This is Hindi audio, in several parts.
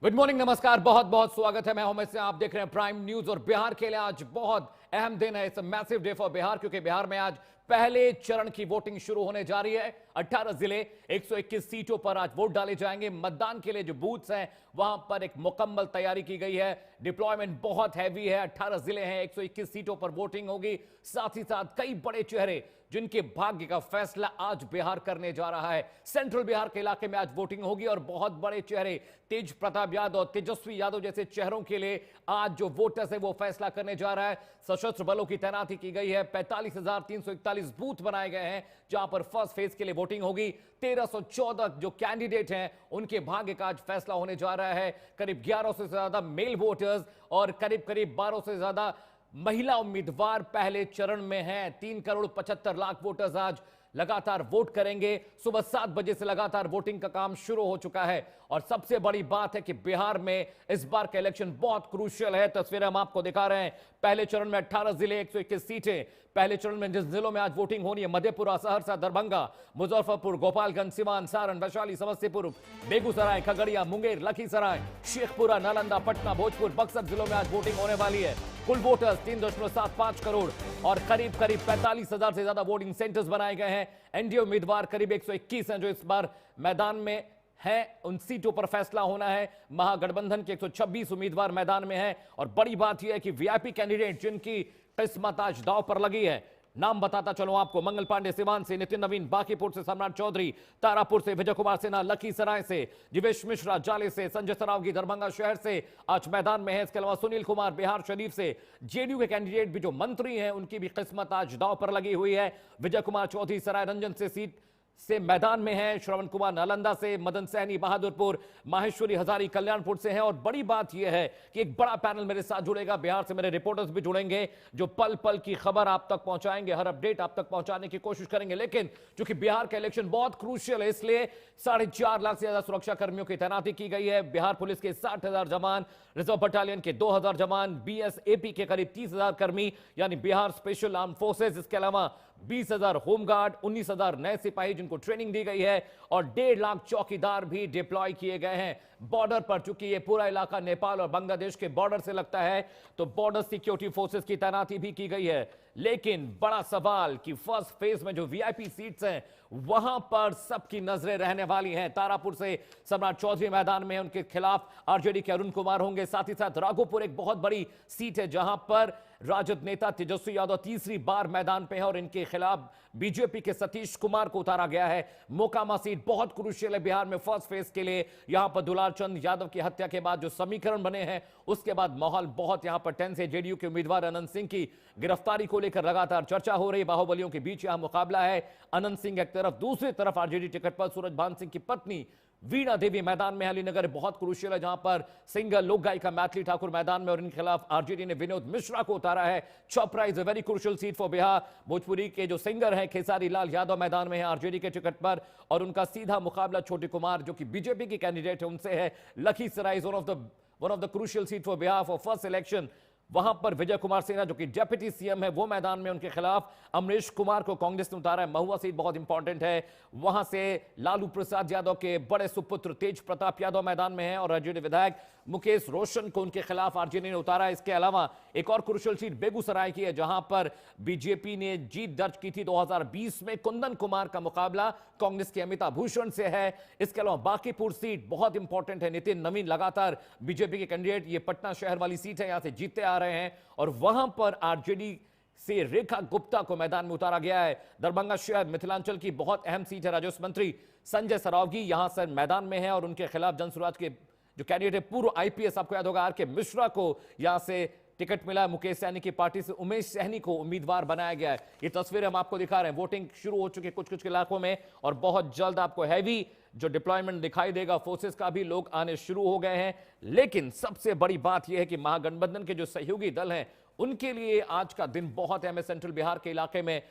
गुड मॉर्निंग, नमस्कार, बहुत बहुत स्वागत है। मैं हूं से आप देख रहे हैं प्राइम न्यूज। और बिहार के लिए आज बहुत अहम दिन है। It's a massive day for Bihar, क्योंकि बिहार में आज पहले चरण की वोटिंग शुरू होने जा रही है। 18 जिले, 121 सीटों पर आज वोट डाले जाएंगे। मतदान के लिए जो बूथ्स हैं वहां पर एक मुकम्मल तैयारी की गई है। डिप्लॉयमेंट बहुत हैवी है। 18 जिले हैं, 121 सीटों पर वोटिंग होगी। साथ ही साथ कई बड़े चेहरे जिनके भाग्य का फैसला आज बिहार करने जा रहा है। सेंट्रल बिहार के इलाके में आज वोटिंग होगी और बहुत बड़े चेहरे तेज प्रताप यादव, तेजस्वी यादव जैसे चेहरों के लिए आज जो वोटर्स है वो फैसला करने जा रहा है। सशस्त्र बलों की तैनाती की गई है। 45,341 बूथ बनाए गए हैं जहां पर फर्स्ट फेज के लिए वोटिंग होगी। 1314 जो कैंडिडेट हैं उनके भाग्य का आज फैसला होने जा रहा है। करीब 1100 से ज्यादा मेल वोटर्स और करीब करीब 1200 से ज्यादा महिला उम्मीदवार पहले चरण में हैं। 3,75,00,000 वोटर्स आज लगातार वोट करेंगे। सुबह 7 बजे से लगातार वोटिंग का काम शुरू हो चुका है। और सबसे बड़ी बात है कि बिहार में इस बार का इलेक्शन बहुत क्रूशियल है। तस्वीरें हम आपको दिखा रहे हैं। पहले चरण में 18 जिले, 121 सीटें। पहले चरण में जिस जिलों में आज वोटिंग होनी है, मधेपुरा, सहरसा, दरभंगा, मुजफ्फरपुर, गोपालगंज, सिवान, सारण, वैशाली, समस्तीपुर, बेगूसराय, खगड़िया, मुंगेर, लखीसराय, शेखपुरा, नालंदा, पटना, भोजपुर, बक्सर जिलों में आज वोटिंग होने वाली है। कुल वोटर्स 3.75 करोड़ और करीब करीब 45,000 से ज्यादा वोटिंग सेंटर्स बनाए गए हैं। एनडीए उम्मीदवार करीब 121 हैं जो इस बार मैदान में है। उन सीटों पर फैसला होना है। महागठबंधन के 126 उम्मीदवार मैदान में हैं। और बड़ी बात यह है कि वीआईपी कैंडिडेट जिनकी किस्मत आज दांव पर लगी है, नाम बताता चलो आपको। मंगल पांडे सिवान से, नितिन नवीन बांकीपुर से, सम्राट चौधरी तारापुर से, विजय कुमार सिन्हा लखीसराय से, जीवेश मिश्रा जाले से, संजय सरावगी दरभंगा शहर से आज मैदान में है। इसके अलावा सुनील कुमार बिहार शरीफ से, जेडीयू के कैंडिडेट भी जो मंत्री हैं उनकी भी किस्मत आज दांव पर लगी हुई है। विजय कुमार चौधरी सराय रंजन से सीट से मैदान में है। श्रवण कुमार नालंदा से, मदन सहनी बहादुरपुर, माहेश्वरी हजारी कल्याणपुर से हैं। और बड़ी बात यह है कि एक बड़ा पैनल मेरे साथ जुड़ेगा। बिहार से मेरे रिपोर्टर्स भी जुड़ेंगे जो पल पल की खबर आप तक पहुंचाएंगे, हर अपडेट आप तक पहुंचाने की कोशिश करेंगे। लेकिन चूंकि बिहार का इलेक्शन बहुत क्रूशियल है, इसलिए 4.5 लाख से ज्यादा सुरक्षा कर्मियों की तैनाती की गई है। बिहार पुलिस के 60,000 जवान, रिजर्व बटालियन के 2,000 जवान, बीएसएपी के करीब 30,000 कर्मी यानी बिहार स्पेशल आर्म फोर्सेज, इसके अलावा 20,000 होमगार्ड, 19,000 नए सिपाही जिनको ट्रेनिंग दी गई है और 1.5 लाख चौकीदार भी डिप्लॉय किए गए हैं बॉर्डर पर। चूंकि ये पूरा इलाका नेपाल और बांग्लादेश के बॉर्डर से लगता है तो बॉर्डर सिक्योरिटी फोर्सेस की तैनाती भी की गई है। लेकिन बड़ा सवाल कि फर्स्ट फेज में जो वीआईपी सीट्स हैं वहां पर सबकी नजरें रहने वाली हैं। तारापुर से सम्राट चौधरी मैदान में, उनके खिलाफ आरजेडी के अरुण कुमार होंगे। साथ ही साथ राघोपुर एक बहुत बड़ी सीट है जहां पर राजद नेता तेजस्वी यादव तीसरी बार मैदान पे है और इनके खिलाफ बीजेपी के सतीश कुमार को उतारा गया है। मोकामा सीट बहुत क्रूशियल है बिहार में फर्स्ट फेज के लिए। यहां पर दुलार चंद यादव की हत्या के बाद जो समीकरण बने हैं उसके बाद माहौल बहुत यहां पर टेंस है। जेडीयू के उम्मीदवार अनंत सिंह की गिरफ्तारी को लेकर लगातार चर्चा हो रही। बाहुबलियों के बीच यहां मुकाबला है। अनंत सिंह एक तरफ, दूसरी तरफ आरजेडी टिकट पर सूरजभान सिंह की पत्नी वीणा देवी मैदान में। अलीनगर बहुत क्रूशियल है जहां पर सिंगर लोक गायिका मैथिली ठाकुर मैदान में और इनके खिलाफ आरजेडी ने विनोद मिश्रा को उतारा है। Chopra is a very crucial seat for Bihar. Bhojpuri के जो सिंगर हैं खेसारी लाल यादव मैदान में है आरजेडी के टिकट पर और उनका सीधा मुकाबला छोटे कुमार जो कि बीजेपी की कैंडिडेट है उनसे है। Lakhisarai is one of the crucial seat for Bihar for first election. वहां पर विजय कुमार सिन्हा जो कि डेप्यूटी सीएम है वो मैदान में, उनके खिलाफ अमरीश कुमार को कांग्रेस ने उतारा है। महुआ सीट बहुत इंपॉर्टेंट है। वहां से लालू प्रसाद यादव के बड़े सुपुत्र तेज प्रताप यादव मैदान में है और आरजेडी विधायक मुकेश रोशन को उनके खिलाफ आरजेडी ने उतारा है। इसके अलावा एक और क्रूशियल सीट बेगूसराय की है जहां पर बीजेपी ने जीत दर्ज की थी 2020 में। कुंदन कुमार का मुकाबला कांग्रेस के अमिता भूषण से है। इसके अलावा बांकीपुर सीट बहुत इंपॉर्टेंट है। नितिन नवीन लगातार बीजेपी के कैंडिडेट, ये पटना शहर वाली सीट है, यहां से जीतते आ रहे हैं और वहां पर आरजेडी से रेखा गुप्ता को मैदान में उतारा गया है। दरभंगा शहर मिथिलांचल की बहुत अहम सीट है। राजस्व मंत्री संजय सरावगी यहां से मैदान में है और उनके खिलाफ जनसुराज के जो कैंडिडेट है पूर्व आईपीएस, आपको याद होगा आर के मिश्रा को यहां से टिकट मिला है। मुकेश सहनी की पार्टी से उमेश सहनी को उम्मीदवार बनाया गया है। ये तस्वीरें हम आपको दिखा रहे हैं। वोटिंग शुरू हो चुकी है कुछ कुछ इलाकों में और बहुत जल्द आपको हैवी जो डिप्लॉयमेंट दिखाई देगा फोर्सेस का भी, लोग आने शुरू हो गए हैं। लेकिन सबसे बड़ी बात यह है कि महागठबंधन के जो सहयोगी दल हैं उनके लिए आज का दिन बहुत अहम है। सेंट्रल बिहार के इलाके में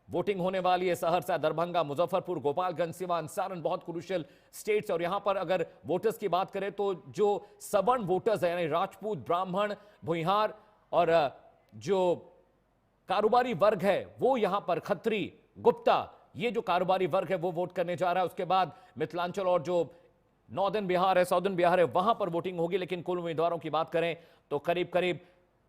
वोटिंग होने वाली है। सहरसा, दरभंगा, मुजफ्फरपुर, गोपालगंज, सिवान, सारण बहुत क्रूशियल स्टेट्स। और यहां पर अगर वोटर्स की बात करें तो जो सवर्ण वोटर्स हैं यानी राजपूत, ब्राह्मण, भुइहार और जो कारोबारी वर्ग है वो यहां पर खत्री, गुप्ता, ये जो कारोबारी वर्ग है वो वोट करने जा रहा है। उसके बाद मिथिलांचल और जो नॉर्दर्न बिहार है, साउदर्न बिहार है, वहां पर वोटिंग होगी। लेकिन कुल उम्मीदवारों की बात करें तो करीब करीब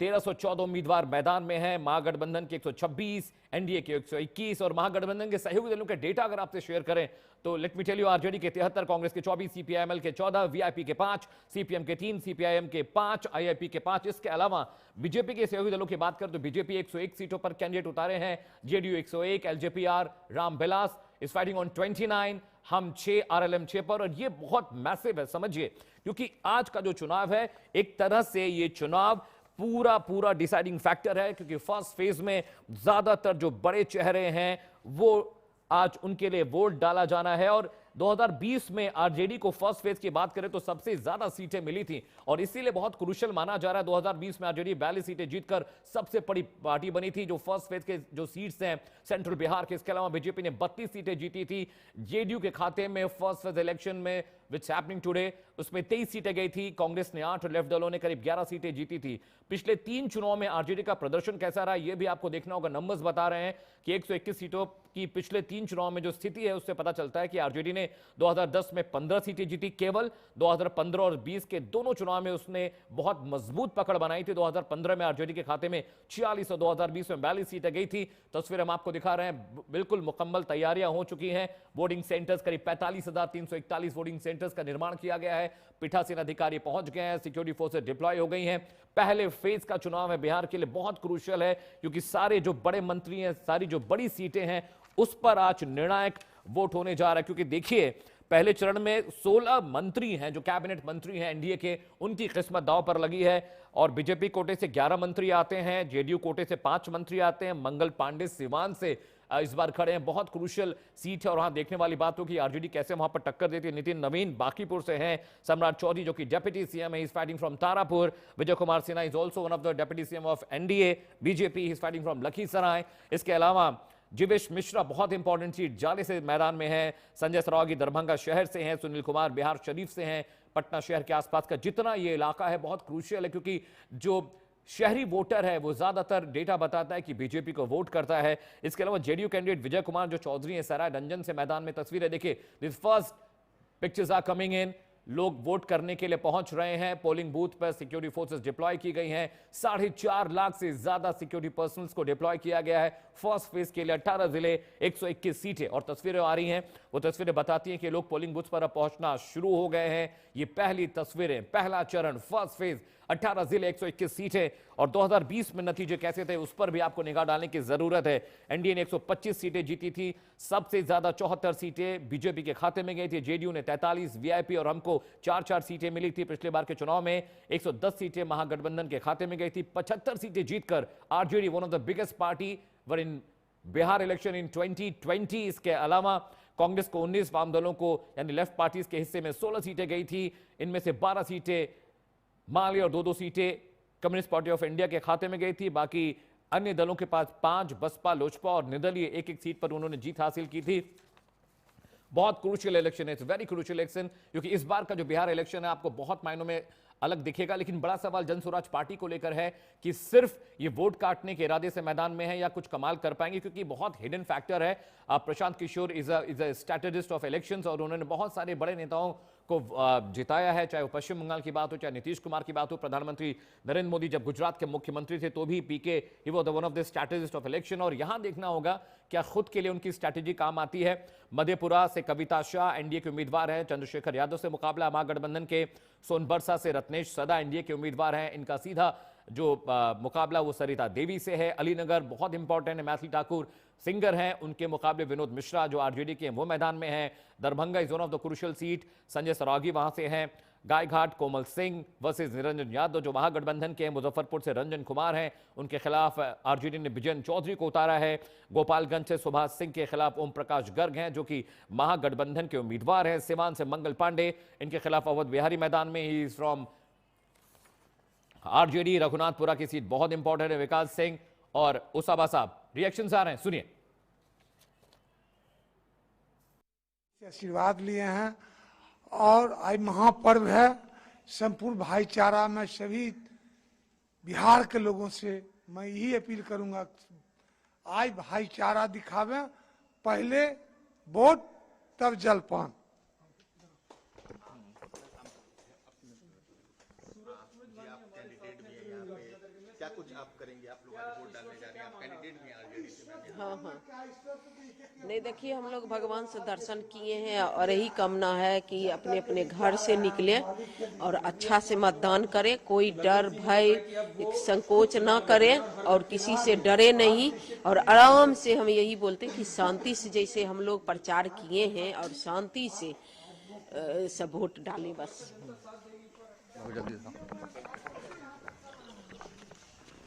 1314 उम्मीदवार मैदान में हैं। महागठबंधन के 126, एनडीए के 121 और महागठबंधन के सहयोगी दलों के डेटा अगर आपसे शेयर करें तो let me tell you, RJD के 73, कांग्रेस के 24, सीपीआईएमएल के 14, वीआईपी के 5, सीपीएम के 3, सीपीआईएम के 5, आईआईपी के 5। इसके अलावा बीजेपी के सहयोगी दलों की बात करें तो बीजेपी 101 सीटों पर कैंडिडेट उतारे हैं, JDU 101, LJPR Ramvilas is fighting on 29, हम 6, आरएलएम 6 पर। और ये बहुत मैसिव है, समझिए, क्योंकि आज का जो चुनाव है एक तरह से ये चुनाव पूरा डिसाइडिंग फैक्टर है, क्योंकि फर्स्ट फेज में ज्यादातर जो बड़े चेहरे हैं वो आज उनके लिए वोट डाला जाना है। और 2020 में आरजेडी को फर्स्ट फेज की बात करें तो सबसे ज्यादा सीटें मिली थी और इसीलिए बहुत क्रूशियल माना जा रहा है। 2020 में आरजेडी 42 सीटें जीतकर सबसे बड़ी पार्टी बनी थी। जो फर्स्ट फेज के जो सीट्स हैं सेंट्रल बिहार के, इसके अलावा बीजेपी ने 32 सीटें जीती थी। जेडीयू के खाते में फर्स्ट फेज इलेक्शन में विच हैपनिंग टुडे उसमें 23 सीटें गई थी, कांग्रेस ने 8 और लेफ्ट दलों ने करीब 11 सीटें जीती थी। पिछले 3 चुनाव में आरजेडी का प्रदर्शन कैसा रहा यह भी आपको देखना होगा। नंबर्स बता रहे हैं कि 121 सीटों की पिछले 3 चुनाव में जो स्थिति है उससे पता चलता है कि आरजेडी ने 2010 में 15 सीटें जीती केवल। 2015 और 20 के दोनों चुनाव में उसने बहुत मजबूत पकड़ बनाई थी। 2015 में आरजेडी के खाते में 46 और 2020 में 42 सीटें गई थी। तस्वीर हम आपको दिखा रहे हैं, बिल्कुल मुकम्मल तैयारियां हो चुकी हैं। वोटिंग सेंटर्स करीब 45,341 वोटिंग सेंटर्स का निर्माण किया गया है। पीठासीन अधिकारी पहुंच गए हैं, सिक्योरिटी फोर्सेस डिप्लॉय हो गई हैं। पहले फेज का चुनाव है बिहार के लिए बहुत क्रूशियल है, क्योंकि सारे जो बड़े मंत्री हैं, सारी जो बड़ी सीटें हैं उस पर आज निर्णायक वोट होने जा रहा है। क्योंकि देखिए पहले चरण में 16 मंत्री हैं जो कैबिनेट मंत्री हैं एनडीए के, उनकी किस्मत दांव पर लगी है। और बीजेपी कोटे से 11 मंत्री आते हैं, जेडीयू कोटे से 5 मंत्री आते हैं, मंगल पांडे सिवान से इस बार खड़े हैं। बहुत क्रूशियल सीट है और वहां देखने वाली बात हो कि आरजेडी कैसे वहां पर टक्कर देती है। नितिन नवीन बांकीपुर से हैं, सम्राट चौधरी जो कि डेप्यूटी सीएम है, is fighting from Tarapur, Vijay Kumar Sinha is also one of the deputy CM of NDA BJP, is fighting from Lakhisarai. इसके अलावा जीवेश मिश्रा बहुत इंपॉर्टेंट सीट जाले से मैदान में है, संजय सरावगी दरभंगा शहर से हैं, सुनील कुमार बिहार शरीफ से हैं। पटना शहर के आसपास का जितना ये इलाका है बहुत क्रूशियल है, क्योंकि जो शहरी वोटर है वो ज्यादातर डेटा बताता है कि बीजेपी को वोट करता है। इसके अलावा जेडीयू कैंडिडेट विजय कुमार जो चौधरी है सराय रंजन से मैदान में, तस्वीरें देखिए, this first pictures are coming in. लोग वोट करने के लिए पहुंच रहे हैं। पोलिंग बूथ पर सिक्योरिटी फोर्सेस डिप्लॉय की गई हैं। 4.5 लाख से ज्यादा सिक्योरिटी पर्सनल्स को डिप्लॉय किया गया है। फर्स्ट फेज के लिए 18 जिले, 121 सीटें। और तस्वीरें आ रही हैं, वो तस्वीरें बताती हैं कि लोग पोलिंग बूथ पर अब पहुंचना शुरू हो गए हैं। ये पहली तस्वीरें, पहला चरण, फर्स्ट फेज, 18 जिले, 121 सीटें। और 2020 में नतीजे कैसे थे उस पर भी आपको निगाह डालने की जरूरत है। एनडीए ने 125 सीटें जीती थी, सबसे ज्यादा 74 सीटें बीजेपी के खाते में गई थी। जेडीयू ने 43, वीआईपी और हमको 4-4 सीटें मिली थी। पिछले बार के चुनाव में 110 सीटें महागठबंधन के खाते में गई थी। 75 सीटें जीतकर RJD one of the biggest party were in Bihar election in 2020। इसके अलावा कांग्रेस को 19, वाम दलों को यानी लेफ्ट पार्टीज के हिस्से में 16 सीटें गई थी। इनमें से 12 सीटें माले और 2-2 सीटें कम्युनिस्ट पार्टी ऑफ इंडिया के खाते में गई थी। बाकी अन्य दलों के पास 5, बसपा, लोजपा और निर्दलीय 1-1 सीट पर उन्होंने जीत हासिल की थी। बहुत क्रूशियल इलेक्शन है, इट्स वेरी क्रूशियल इलेक्शन, क्योंकि इस बार का जो बिहार इलेक्शन है आपको बहुत मायनों में अलग दिखेगा। लेकिन बड़ा सवाल जनसुराज पार्टी को लेकर है कि सिर्फ ये वोट काटने के इरादे से मैदान में है या कुछ कमाल कर पाएंगे, क्योंकि बहुत हिडन फैक्टर है। Prashant Kishor is a strategist of elections और उन्होंने बहुत सारे बड़े नेताओं को जिताया है, चाहे वो पश्चिम बंगाल की बात हो, चाहे नीतीश कुमार की बात हो। प्रधानमंत्री नरेंद्र मोदी जब गुजरात के मुख्यमंत्री थे तो भी पीके ही वो one of the strategist of election. और यहां देखना होगा क्या खुद के लिए उनकी स्ट्रैटेजी काम आती है। मधेपुरा से कविता शाह एनडीए के उम्मीदवार हैं, चंद्रशेखर यादव से मुकाबला महागठबंधन के, सोनबरसा से रत्नेश सदा एनडीए के उम्मीदवार हैं, इनका सीधा जो मुकाबला वो सरिता देवी से है। अलीनगर बहुत इंपॉर्टेंट है, मैथिली ठाकुर सिंगर हैं, उनके मुकाबले विनोद मिश्रा जो आरजेडी के हैं वो मैदान में हैं। Darbhanga is one of the crucial seat, Sanjay Saraogi वहां से हैं। गायघाट कोमल सिंह वर्सेस निरंजन यादव जो महागठबंधन के हैं। मुजफ्फरपुर से रंजन कुमार हैं, उनके खिलाफ आरजेडी ने विजयन चौधरी को उतारा है। गोपालगंज से सुभाष सिंह के खिलाफ ओम प्रकाश गर्ग हैं जो कि महागठबंधन के उम्मीदवार हैं। सिवान से मंगल पांडे, इनके खिलाफ अवध बिहारी मैदान में, he is from RJD. Raghunathpura की सीट बहुत इंपॉर्टेंट है, विकास सिंह और उसाबा साहब। रिएक्शंस आ रहे हैं, सुनिए। आशीर्वाद लिए हैं और आज महापर्व है। संपूर्ण भाईचारा में सभी बिहार के लोगों से मैं यही अपील करूंगा, आज भाईचारा दिखावे, पहले वोट तब जलपान। कुछ आप करेंगे? आप लोग आज वोट डालने जा रहे हैं, आप कैंडिडेट भी हैं आरजेडी से मैम। हाँ हाँ। नहीं देखिए, हम लोग भगवान से दर्शन किए हैं और यही कामना है कि अपने अपने घर से निकले और अच्छा से मतदान करें, कोई डर भय संकोच ना करें और किसी से डरे नहीं, और आराम से हम यही बोलते हैं कि शांति से जैसे हम लोग प्रचार किए हैं और शांति से सब वोट डालें बस।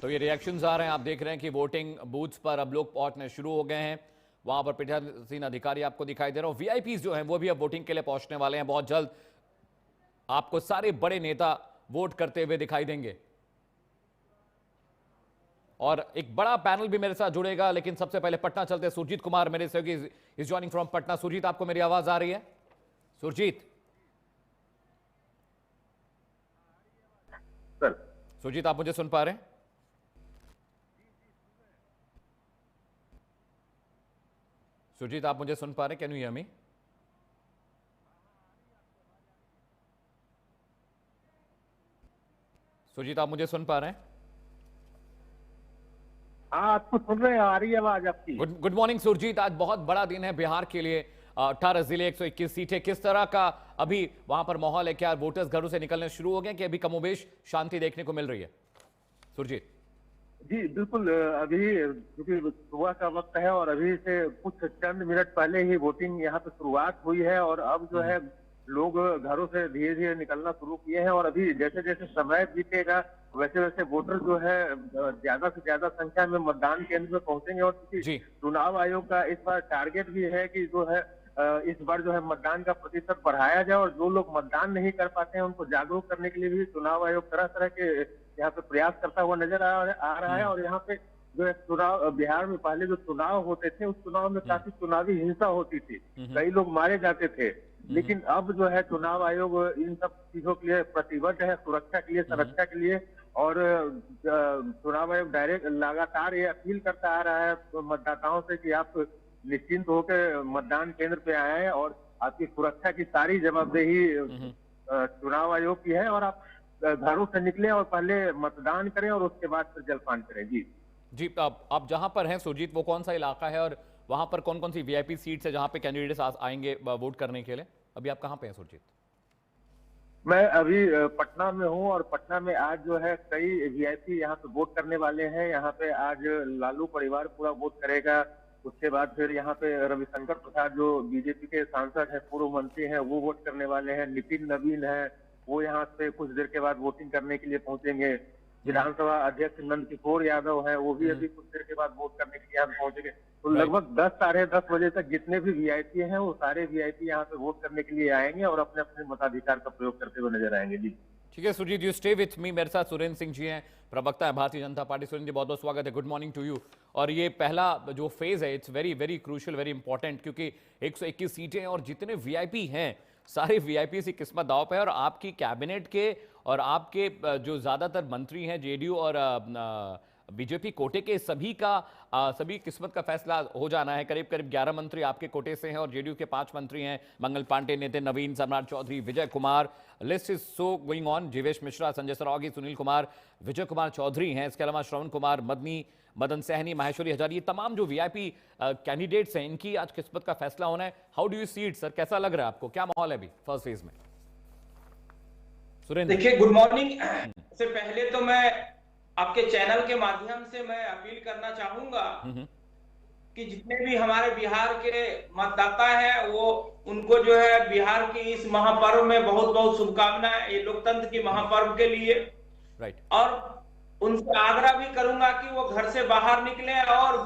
तो ये रिएक्शंस आ रहे हैं, आप देख रहे हैं कि वोटिंग बूथ्स पर अब लोग पहुंचने शुरू हो गए हैं। वहां पर पीठासीन अधिकारी आपको दिखाई दे रहा हो, वीआईपीज जो हैं वो भी अब वोटिंग के लिए पहुंचने वाले हैं। बहुत जल्द आपको सारे बड़े नेता वोट करते हुए दिखाई देंगे और एक बड़ा पैनल भी मेरे साथ जुड़ेगा। लेकिन सबसे पहले पटना चलते हैं, सुरजीत कुमार मेरे सहयोगी is joining from Patna. Surjeet, आपको मेरी आवाज आ रही है? सुरजीत सर, सुरजीत आप मुझे सुन पा रहे हैं? सुरजीत आप मुझे सुन पा रहे हैं? Can you hear me? Surjeet आप मुझे सुन पा रहे हैं? हाँ आपको सुन रहे हैं, आ रही है आवाज आपकी। गुड मॉर्निंग सुरजीत, आज बहुत बड़ा दिन है बिहार के लिए। 18 जिले, 121 सीटें, किस तरह का अभी वहां पर माहौल है? क्या वोटर्स घरों से निकलने शुरू हो गए कि अभी कमोबेश शांति देखने को मिल रही है? सुरजीत जी बिल्कुल, अभी क्योंकि सुबह का वक्त है और अभी से कुछ चंद मिनट पहले ही वोटिंग यहाँ पे शुरुआत हुई है और अब जो है लोग घरों से धीरे धीरे निकलना शुरू किए हैं और अभी जैसे जैसे समय बीतेगा वैसे वैसे वोटर जो है ज्यादा से ज्यादा संख्या में मतदान केंद्र में पहुंचेंगे। और जी। चुनाव आयोग का इस बार टारगेट भी है कि जो है इस बार जो है मतदान का प्रतिशत बढ़ाया जाए और जो लोग मतदान नहीं कर पाते हैं उनको जागरूक करने के लिए भी चुनाव आयोग तरह तरह के यहाँ पे प्रयास करता हुआ नजर आ रहा है। और यहाँ पे जो है चुनाव, बिहार में पहले जो चुनाव होते थे उस चुनाव में काफी चुनावी हिंसा होती थी, कई लोग मारे जाते थे, लेकिन अब जो है चुनाव आयोग इन सब चीजों के लिए प्रतिबद्ध है, सुरक्षा के लिए, सुरक्षा के लिए। और चुनाव आयोग डायरेक्ट लगातार ये अपील करता आ रहा है मतदाताओं से कि आप निश्चिंत होकर मतदान केंद्र पे आए और आपकी सुरक्षा की सारी जवाबदेही चुनाव आयोग की है और आप घरों से निकले और पहले मतदान करें और उसके बाद फिर जलपान करें। जी जी, आप जहां पर हैं सुरजीत, वो कौन सा इलाका है और वहां पर कौन कौन सी वीआईपी सीट्स है जहां पे कैंडिडेट्स आएंगे वोट करने के लिए? अभी आप कहां पे हैं सुरजीत? मैं अभी पटना में हूँ और पटना में आज जो है कई वीआईपी यहाँ पे वोट करने वाले हैं। यहाँ पे आज लालू परिवार पूरा वोट करेगा, उसके बाद फिर यहाँ पे रविशंकर प्रसाद जो बीजेपी के सांसद हैं, पूर्व मंत्री हैं, वो वोट करने वाले हैं। नितिन नवीन है, वो यहाँ पे कुछ देर के बाद वोटिंग करने के लिए पहुंचेंगे। विधानसभा अध्यक्ष नंद किशोर यादव है, वो भी अभी कुछ देर के बाद वोट करने के लिए यहाँ पहुंचेंगे। तो लगभग 10 साढ़े 10 बजे तक जितने भी वीआईपी हैं वो सारे वीआईपी यहाँ पे वोट करने के लिए आएंगे और अपने अपने मताधिकार का प्रयोग करते हुए नजर आएंगे। जी ठीक है Surjeet, you stay with me. मेरे साथ सुरेंद्र सिंह जी हैं, प्रवक्ता है भारतीय जनता पार्टी। सुरेंद्र जी बहुत बहुत स्वागत है, गुड मॉर्निंग टू यू। और ये पहला जो फेज है it's very very crucial, very important, क्योंकि 121 सीटें और जितने वीआईपी हैं सारे वीआईपी की किस्मत दांव पे है। और आपकी कैबिनेट के और आपके जो ज्यादातर मंत्री हैं जेडीयू और बीजेपी कोटे के, सभी किस्मत का फैसला हो जाना है। करीब करीब 11 मंत्री आपके कोटे से हैं और जेडीयू के 5 मंत्री हैं, मंगल पांडे, नितिन नवीन, Samrat Choudhary, Vijay Kumar. List is so going on. Jivesh Mishra, Sanjay Saraogi, Sunil Kumar, Vijay Kumar Choudhary हैं। इसके अलावा श्रवण कुमार, मदनी, मदन सहनी, माहेश्वरी हजारी, ये तमाम जो वीआईपी कैंडिडेट्स हैं इनकी आज किस्मत का फैसला होना है। How do you see it sir, कैसा लग रहा है आपको? क्या माहौल है अभी फर्स्ट फेज में? सुरेंद्र देखिए, गुड मॉर्निंग। से पहले तो मैं आपके चैनल के माध्यम से मैं अपील करना चाहूंगा कि जितने भी हमारे बिहार के मतदाता हैं वो उनको जो है बिहार की इस महापर्व में बहुत बहुत शुभकामनाएं, ये लोकतंत्र की महापर्व के लिए। राइट। और उनसे आग्रह भी करूंगा कि वो घर से बाहर निकले और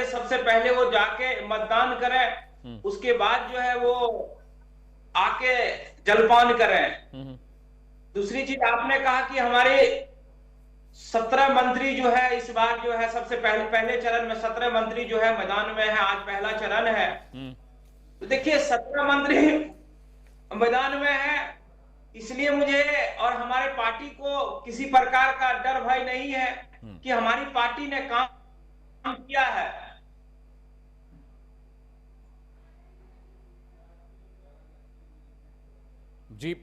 सबसे पहले वो जाके मतदान करें, उसके बाद जो है वो आके जलपान करें। दूसरी चीज, आपने कहा कि हमारे 17 मंत्री जो है इस बार जो है सबसे पहले चरण में 17 मंत्री जो है मैदान में है, आज पहला चरण है। तो देखिए 17 मंत्री मैदान में है, इसलिए मुझे और हमारे पार्टी को किसी प्रकार का डर भय नहीं है कि हमारी पार्टी ने काम किया है। जी,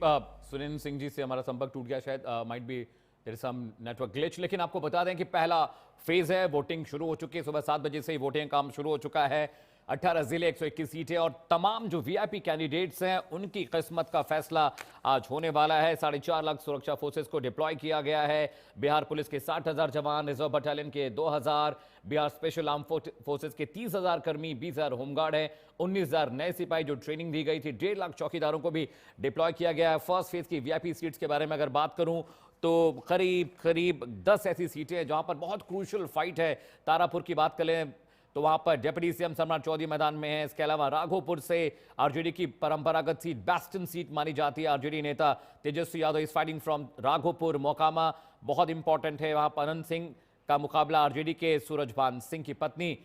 सुरेंद्र सिंह जी से हमारा संपर्क टूट गया शायद, might be there is some network glitch, लेकिन आपको बता दें कि पहला फेज है, वोटिंग शुरू हो चुकी है। सुबह 7 बजे से ही वोटिंग काम शुरू हो चुका है। 18 जिले, 121 सीटें और तमाम जो वीआईपी कैंडिडेट्स हैं उनकी किस्मत का फैसला आज होने वाला है। 4.5 लाख सुरक्षा फोर्सेस को डिप्लॉय किया गया है। बिहार पुलिस के 60,000 जवान, रिजर्व बटालियन के 2,000, बिहार स्पेशल आर्म फोर्सेस के 30,000 कर्मी, 20,000 होमगार्ड है, 19,000 नए सिपाही जो ट्रेनिंग दी गई थी, 1.5 लाख चौकीदारों को भी डिप्लॉय किया गया है। फर्स्ट फेज की वीआईपी सीट्स के बारे में अगर बात करूं तो करीब 10 ऐसी सीटें हैं जहां पर बहुत क्रूशियल फाइट है। तारापुर की बात करें तो वहां पर डिप्टी सीएम सम्राट चौधरी मैदान में है। इसके अलावा राघोपुर से आरजेडी की परंपरागत सीट, बेस्टन सीट मानी जाती है। आरजेडी नेता Tejashwi Yadav is fighting from Raghopur. Mokama बहुत इंपॉर्टेंट है, वहां पर अनंत सिंह का मुकाबला आरजेडी के सूरजभान सिंह की पत्नी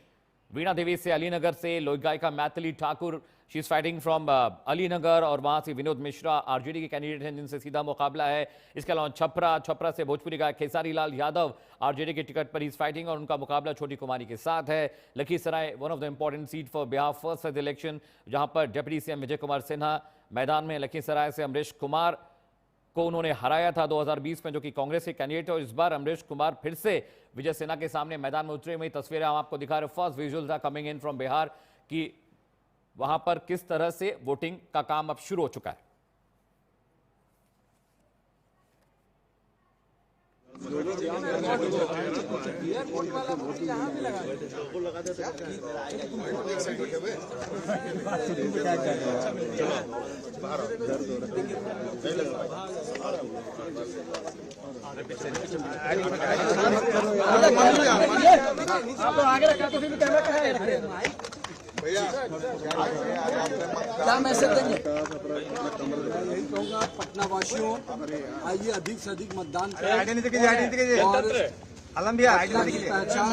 वीणा देवी से, अलीनगर से लोक गायिका Maithili Thakur, she is fighting from Alinagar, और वहां से विनोद मिश्रा आरजेडी के कैंडिडेट हैं जिनसे सीधा मुकाबला है। इसके अलावा छपरा से भोजपुरी गायक खेसारी लाल यादव आरजेडी के टिकट पर इज फाइटिंग और उनका मुकाबला छोटी कुमारी के साथ है। Lakhisarai, one of the important seat for Bihar first phase election, जहां पर डिप्टी सीएम विजय कुमार सिन्हा मैदान में। लखीसराय से अमरीश कुमार को उन्होंने हराया था 2020 में, जो कि कांग्रेस के कैंडिडेट है, और इस बार अमरीश कुमार फिर से विजय सिन्हा के सामने मैदान में उतरे हुए। तस्वीरें हम आपको दिखा रहे हैं, first visuals are coming in from Bihar कि वहां पर किस तरह से वोटिंग का काम अब शुरू हो चुका है। क्या मैसेज देंगे? यही कहूँगा पटना वासियों, आइए अधिक से अधिक मतदान करें और पटना की पहचान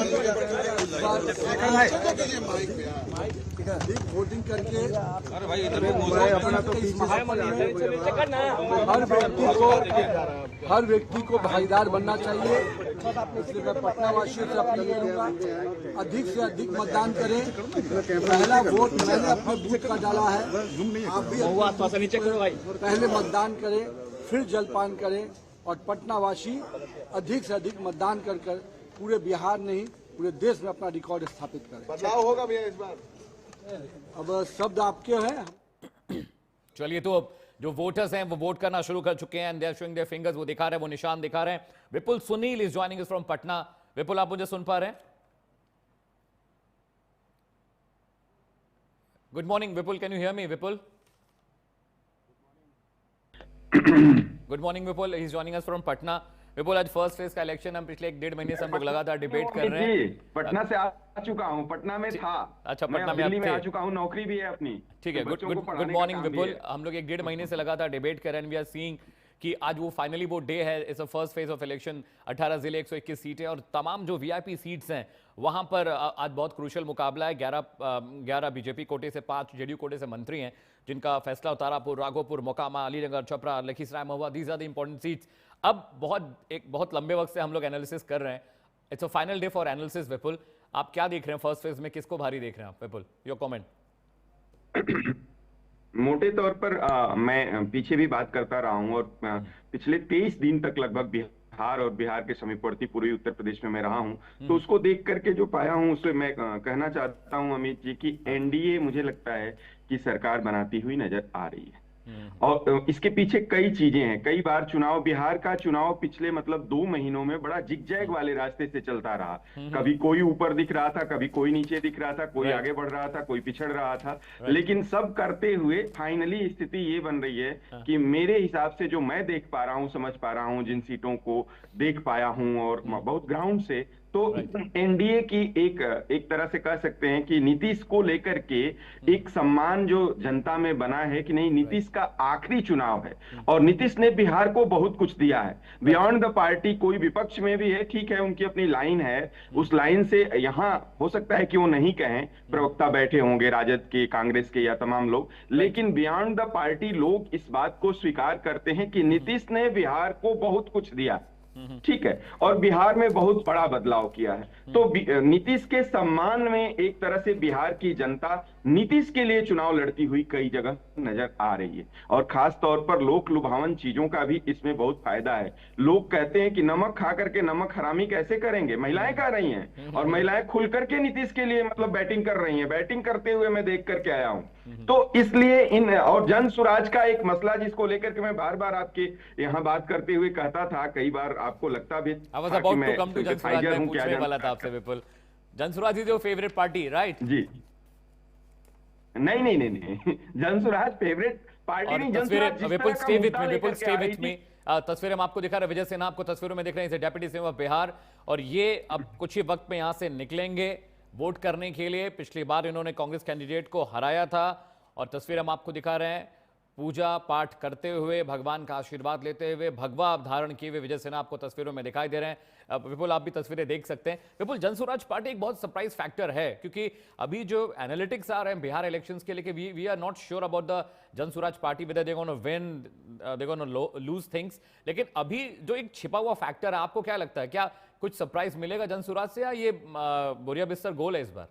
अधिक वोटिंग करके हर व्यक्ति को भागीदार बनना चाहिए। इसलिए मैं पटना वासियों से अपील करूंगा, अधिक से अधिक मतदान करें। पहला वोट मैंने अपने बूथ का डाला है, आप भी पहले मतदान करें, फिर जलपान करें, और पटना वासी अधिक से अधिक मतदान कर पूरे बिहार नहीं पूरे देश में अपना रिकॉर्ड स्थापित करें। बदलाव होगा भैया इस बार। अब शब्द आपके हैं। चलिए, तो जो वोटर्स हैं वो वोट करना शुरू कर चुके हैं। They are showing their fingers, वो दिखा रहे हैं, वो निशान दिखा रहे हैं। Vipul Sunil is joining us from Patna. Vipul, आप मुझे सुन पा रहे हैं? Good morning Vipul, can you hear me Vipul? Good morning Vipul, he is joining us from Patna. Vipul, आज फर्स्ट फेज का इलेक्शन हम पिछले 1.5 महीने से हम लोग लगातार डिबेट कर रहे हैं। पटना से आ चुका हूँ, पटना में था। अच्छा, मैं पटना में दिल्ली में थे। आ चुका हूँ, नौकरी भी है अपनी। ठीक है, गुड मॉर्निंग विपुल। हम लोग 1.5 महीने से लगातार डिबेट कर रहे हैं। वी आर सीइंग कि आज वो फाइनली वो डे है, it's a first phase of election. 18 जिले, 121 सीटें और तमाम जो वीआईपी सीट्स हैं वहां पर आज बहुत क्रूशियल मुकाबला है। 11 बीजेपी कोटे से, 5 जेडीयू कोटे से मंत्री हैं जिनका फैसला Tarapur, Raghopur, Mokama, Alinagar, Chhapra, Lakhisarai, Mahua, these are the important seats. अब बहुत लंबे वक्त से हम लोग एनालिसिस कर रहे हैं। It's a final day for analysis. Vipul, आप क्या देख रहे हैं फर्स्ट फेज में, किसको भारी देख रहे हैं आप? विपुल, योर कमेंट। मोटे तौर पर मैं पीछे भी बात करता रहा हूं, और पिछले 23 दिन तक लगभग बिहार और बिहार के समीपवर्ती पूर्वी उत्तर प्रदेश में मैं रहा हूं, तो उसको देख करके जो पाया हूं उससे मैं कहना चाहता हूं अमित जी की एनडीए मुझे लगता है कि सरकार बनाती हुई नजर आ रही है। और इसके पीछे कई चीजें हैं। कई बार बिहार का चुनाव पिछले 2 महीनों में बड़ा जिगजैग वाले रास्ते से चलता रहा। कभी कोई ऊपर दिख रहा था, कभी कोई नीचे दिख रहा था, कोई आगे बढ़ रहा था, कोई पिछड़ रहा था। लेकिन सब करते हुए फाइनली स्थिति ये बन रही है कि मेरे हिसाब से जो मैं देख पा रहा हूँ, समझ पा रहा हूँ, जिन सीटों को देख पाया हूँ और बहुत ग्राउंड से, तो एनडीए की एक तरह से कह सकते हैं कि नीतीश को लेकर के एक सम्मान जो जनता में बना है कि नहीं, नीतीश का आखिरी चुनाव है और नीतीश ने बिहार को बहुत कुछ दिया है बियॉन्ड द पार्टी। कोई विपक्ष में भी है, ठीक है, उनकी अपनी लाइन है, उस लाइन से यहाँ हो सकता है कि वो नहीं कहें, प्रवक्ता बैठे होंगे राजद के, कांग्रेस के या तमाम लोग, लेकिन बियॉन्ड द पार्टी लोग इस बात को स्वीकार करते हैं कि नीतीश ने बिहार को बहुत कुछ दिया, ठीक है, और बिहार में बहुत बड़ा बदलाव किया है। तो नीतीश के सम्मान में एक तरह से बिहार की जनता नीतीश के लिए चुनाव लड़ती हुई कई जगह नजर आ रही है। और खास तौर पर लोक लुभावन चीजों का भी इसमें बहुत फायदा है। लोग कहते हैं कि नमक खा करके नमक हरामी कैसे करेंगे, महिलाएं कर रही हैं और महिलाएं खुल करके नीतीश के लिए मतलब बैटिंग कर रही हैं। बैटिंग करते हुए मैं देख करके आया हूं। तो इसलिए इन और जन सुराज का एक मसला जिसको लेकर के मैं बार बार आपके यहाँ बात करते हुए कहता था, कई बार आपको लगता भी I was about to come to Jan Suraaj, मैं पूछने वाला था आपसे Vipul. Jan Suraaj is your favourite party, right? जी नहीं, जनसुराज फेवरेट पार्टी नहीं। Jan Suraaj Vipul stay with me, Vipul stay with me. तस्वीरें हम आपको दिखा रहे हैं, विजय सिन्हा आपको तस्वीरों में दिख रहे हैं, डेप्यूटी सीएम ऑफ बिहार, और ये अब कुछ ही वक्त में यहां से निकलेंगे वोट करने के लिए। पिछली बार इन्होंने कांग्रेस कैंडिडेट को हराया था और तस्वीर हम आपको दिखा रहे हैं, पूजा पाठ करते हुए, भगवान का आशीर्वाद लेते हुए, भगवा धारण किए हुए विजय सिन्हा आपको तस्वीरों में दिखाई दे रहे हैं। विपुल आप भी तस्वीरें देख सकते हैं। विपुल, जनसुराज पार्टी एक बहुत सरप्राइज फैक्टर है, क्योंकि अभी जो एनालिटिक्स आ रहे हैं बिहार इलेक्शंस के लिए, we are not sure about the Jan Suraaj party whether they gonna win, they gonna lose things. लेकिन अभी जो एक छिपा हुआ फैक्टर है, आपको क्या लगता है, क्या कुछ सरप्राइज मिलेगा जनसुराज से, या ये बोरिया बिस्तर गोल है इस बार?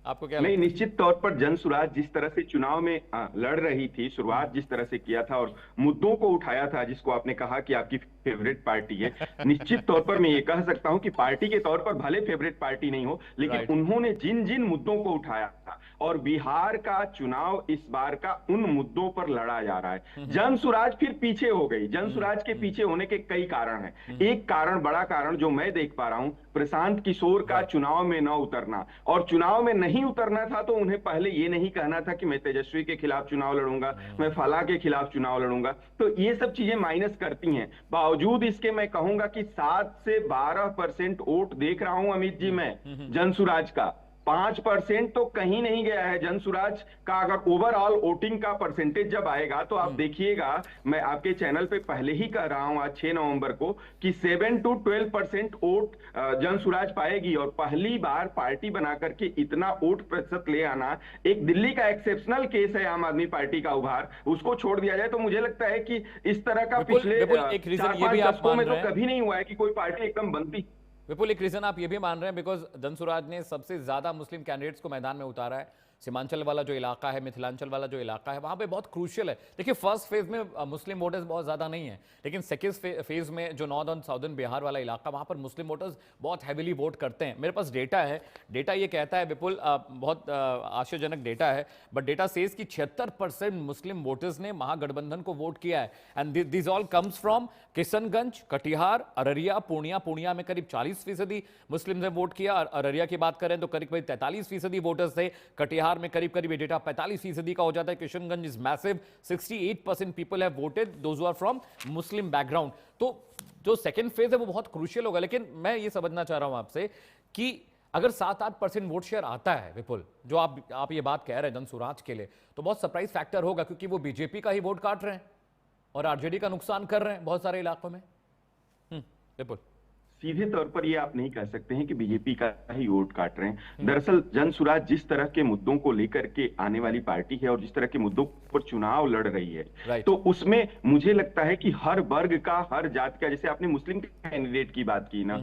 आपको क्या नहीं, निश्चित तौर पर जनसुराज जिस तरह से चुनाव में लड़ रही थी, शुरुआत जिस तरह से किया था और मुद्दों को उठाया था, जिसको आपने कहा कि आपकी फेवरेट पार्टी है, निश्चित तौर पर मैं ये कह सकता हूं कि पार्टी के तौर पर भले फेवरेट पार्टी नहीं हो, लेकिन उन्होंने जिन जिन मुद्दों को उठाया था, और बिहार का चुनाव इस बार का उन मुद्दों पर लड़ा जा रहा है। जनसुराज फिर पीछे हो गई। जनसुराज के पीछे होने के कई कारण हैं। एक कारण, बड़ा कारण जो मैं देख पा रहा हूं, प्रशांत किशोर का चुनाव में न उतरना। और चुनाव में नहीं उतरना था तो उन्हें पहले ये नहीं कहना था कि मैं तेजस्वी के खिलाफ चुनाव लड़ूंगा, मैं फला के खिलाफ चुनाव लड़ूंगा। तो ये सब चीजें माइनस करती हैं। बावजूद इसके मैं कहूंगा कि 7 से 12% वोट देख रहा हूं अमित जी मैं जनसुराज का। 5% तो कहीं नहीं गया है जनसुराज का। अगर ओवरऑल वोटिंग का परसेंटेज जब आएगा तो आप देखिएगा, मैं आपके चैनल पे पहले ही कह रहा हूं आज 6 नवंबर को कि 7 to 12% वोट जनसुराज पाएगी। और पहली बार पार्टी बना करके इतना वोट प्रतिशत ले आना, एक दिल्ली का एक्सेप्शनल केस है आम आदमी पार्टी का उभार, उसको छोड़ दिया जाए तो मुझे लगता है कि इस तरह का पिछले 4-5 दशकों में तो कभी नहीं हुआ है कि कोई पार्टी एकदम बनती। विपुल, एक रीजन आप ये भी मान रहे हैं बिकॉज जनसुराज ने सबसे ज्यादा मुस्लिम कैंडिडेट्स को मैदान में उतारा है। सीमांचल वाला जो इलाका है, मिथिलांचल वाला जो इलाका है, वहां पे बहुत क्रूशियल है। देखिए, फर्स्ट फेज में मुस्लिम वोटर्स बहुत ज्यादा नहीं है, लेकिन सेकंड फेज में जो नॉर्दर्न साउदर्न बिहार वाला इलाका, वहां पर मुस्लिम वोटर्स बहुत हैविली वोट करते हैं। मेरे पास डेटा है, डेटा ये कहता है विपुल, बहुत आश्चर्यजनक डेटा है, बट डेटा सेज कि 76% मुस्लिम वोटर्स ने महागठबंधन को वोट किया है। And this all comes from Kishanganj, Katihar, Araria, Purnia में करीब 40% मुस्लिम ने वोट किया। अररिया की बात करें तो करीब 43% वोटर्स थे। कटिहार में करीब ये डेटा 45% का हो जाता है। Kishanganj is massive, 68% people have voted, those who are from Muslim background. तो जो सेकंड फेज है वो बहुत क्रूशियल होगा। लेकिन मैं ये समझना चाह रहा हूं आपसे कि अगर 7-8% वोट शेयर आता है विपुल, जो आप ये बात कह रहे हैं जनसुराज के लिए, तो बहुत सरप्राइज फैक्टर होगा, क्योंकि वो बीजेपी का ही वोट काट रहे हैं और आरजेडी का नुकसान कर रहे हैं बहुत सारे इलाकों में। विपुल, सीधे तौर पर ये आप नहीं कह सकते हैं कि बीजेपी का ही वोट काट रहे हैं। दरअसल जनसुराज जिस तरह के मुद्दों को लेकर के आने वाली पार्टी है और जिस तरह के मुद्दों पर चुनाव लड़ रही है, तो उसमें मुझे लगता है कि हर वर्ग का, हर जात का, जैसे आपने मुस्लिम कैंडिडेट की बात की ना,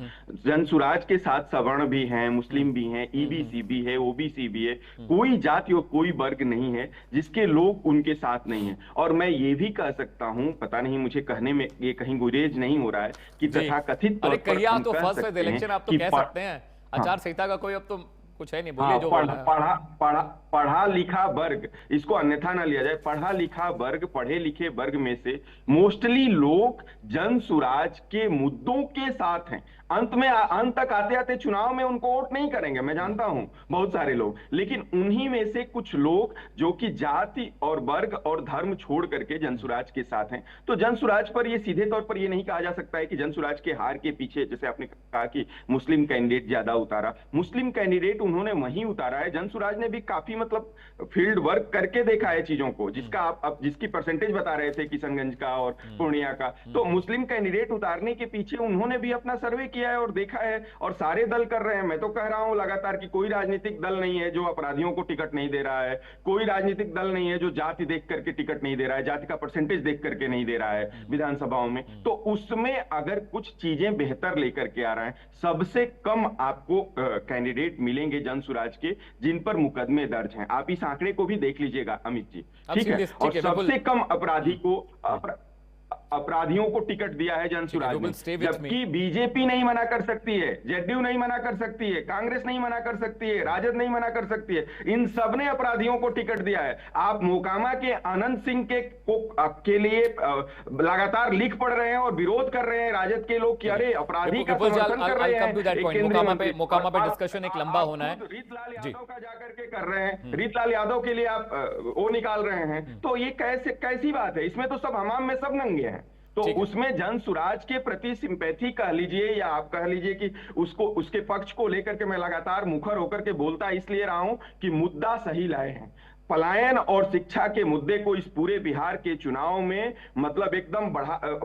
जनसुराज के साथ सवर्ण भी हैं, मुस्लिम भी हैं, ईबीसी भी है, ओबीसी भी है। कोई जाति और कोई वर्ग नहीं है जिसके लोग उनके साथ नहीं है। और मैं ये भी कह सकता हूं, पता नहीं मुझे कहने में ये कहीं गुरेज नहीं हो रहा है कि तथाकथित तौर पर तो फर्स्ट फेज इलेक्शन आप तो कह सकते हैं, आचार संहिता का कोई अब तो कुछ है नहीं, बोलिए जो पढ़ा लिखा वर्ग, इसको अन्यथा ना लिया जाए, पढ़ा लिखा वर्ग, पढ़े लिखे वर्ग में से मोस्टली लोग जनसुराज के मुद्दों के साथ हैं। अंत तक आते आते चुनाव में उनको वोट नहीं करेंगे, मैं जानता हूं बहुत सारे लोग, लेकिन उन्हीं में से कुछ लोग जो कि जाति और वर्ग और धर्म छोड़ करके जनसुराज के साथ हैं। तो जनसुराज पर ये सीधे तौर पर ये नहीं कहा जा सकता है कि जनसुराज के हार के पीछे, जैसे आपने कहा कि मुस्लिम कैंडिडेट ज्यादा उतारा, मुस्लिम कैंडिडेट उन्होंने वहीं उतारा है। जनसुराज ने भी काफी मतलब फील्ड वर्क करके देखा है चीजों को, जिसका आप जिसकी परसेंटेज बता रहे थे किशनगंज का और पूर्णिया का, तो मुस्लिम कैंडिडेट उतारने के पीछे उन्होंने भी अपना सर्वे किया है और देखा है, और सारे दल कर रहे हैं। मैं तो कह रहा हूं लगातार कि कोई राजनीतिक दल नहीं है जो अपराधियों को टिकट नहीं दे रहा है, कोई राजनीतिक दल नहीं है जो जाति देख करके टिकट नहीं दे रहा है, जाति का परसेंटेज देख करके नहीं दे रहा है विधानसभाओं में। तो उसमें अगर कुछ चीजें बेहतर लेकर के आ रहे हैं, सबसे कम आपको कैंडिडेट मिलेंगे जन स्वराज के जिन पर मुकदमे दर्ज हैं। आप इस आंकड़े को भी देख लीजिएगा अमित जी, ठीक है। और सबसे कम अपराधी को अपराधियों को टिकट दिया है जन स्वराज में, जबकि बीजेपी नहीं मना कर सकती है, जेडीयू नहीं मना कर सकती है, कांग्रेस नहीं मना कर सकती है, राजद नहीं मना कर सकती है, इन सब ने अपराधियों को टिकट दिया है। आप मोकामा के आनंद सिंह के लिए लगातार लिख पढ़ रहे हैं और विरोध कर रहे हैं राजद के लोग कि अरे अपराधी का समर्थन कर रहे हैं। मोकामा पे डिस्कशन एक लंबा होना है। रीतलाल यादव का जाकर के कर रहे हैं, रीतलाल यादव के लिए आप वो निकाल रहे हैं, तो ये कैसी बात है? इसमें तो सब हमाम में सब नंगे हैं। तो उसमें जन स्वराज के प्रति सिंपैथी कह लीजिए या आप कह लीजिए कि उसके पक्ष को लेकर के मैं लगातार मुखर होकर के बोलता इसलिए रहा हूं कि मुद्दा सही लाए हैं। पलायन और शिक्षा के मुद्दे को इस पूरे बिहार के चुनाव में मतलब एकदम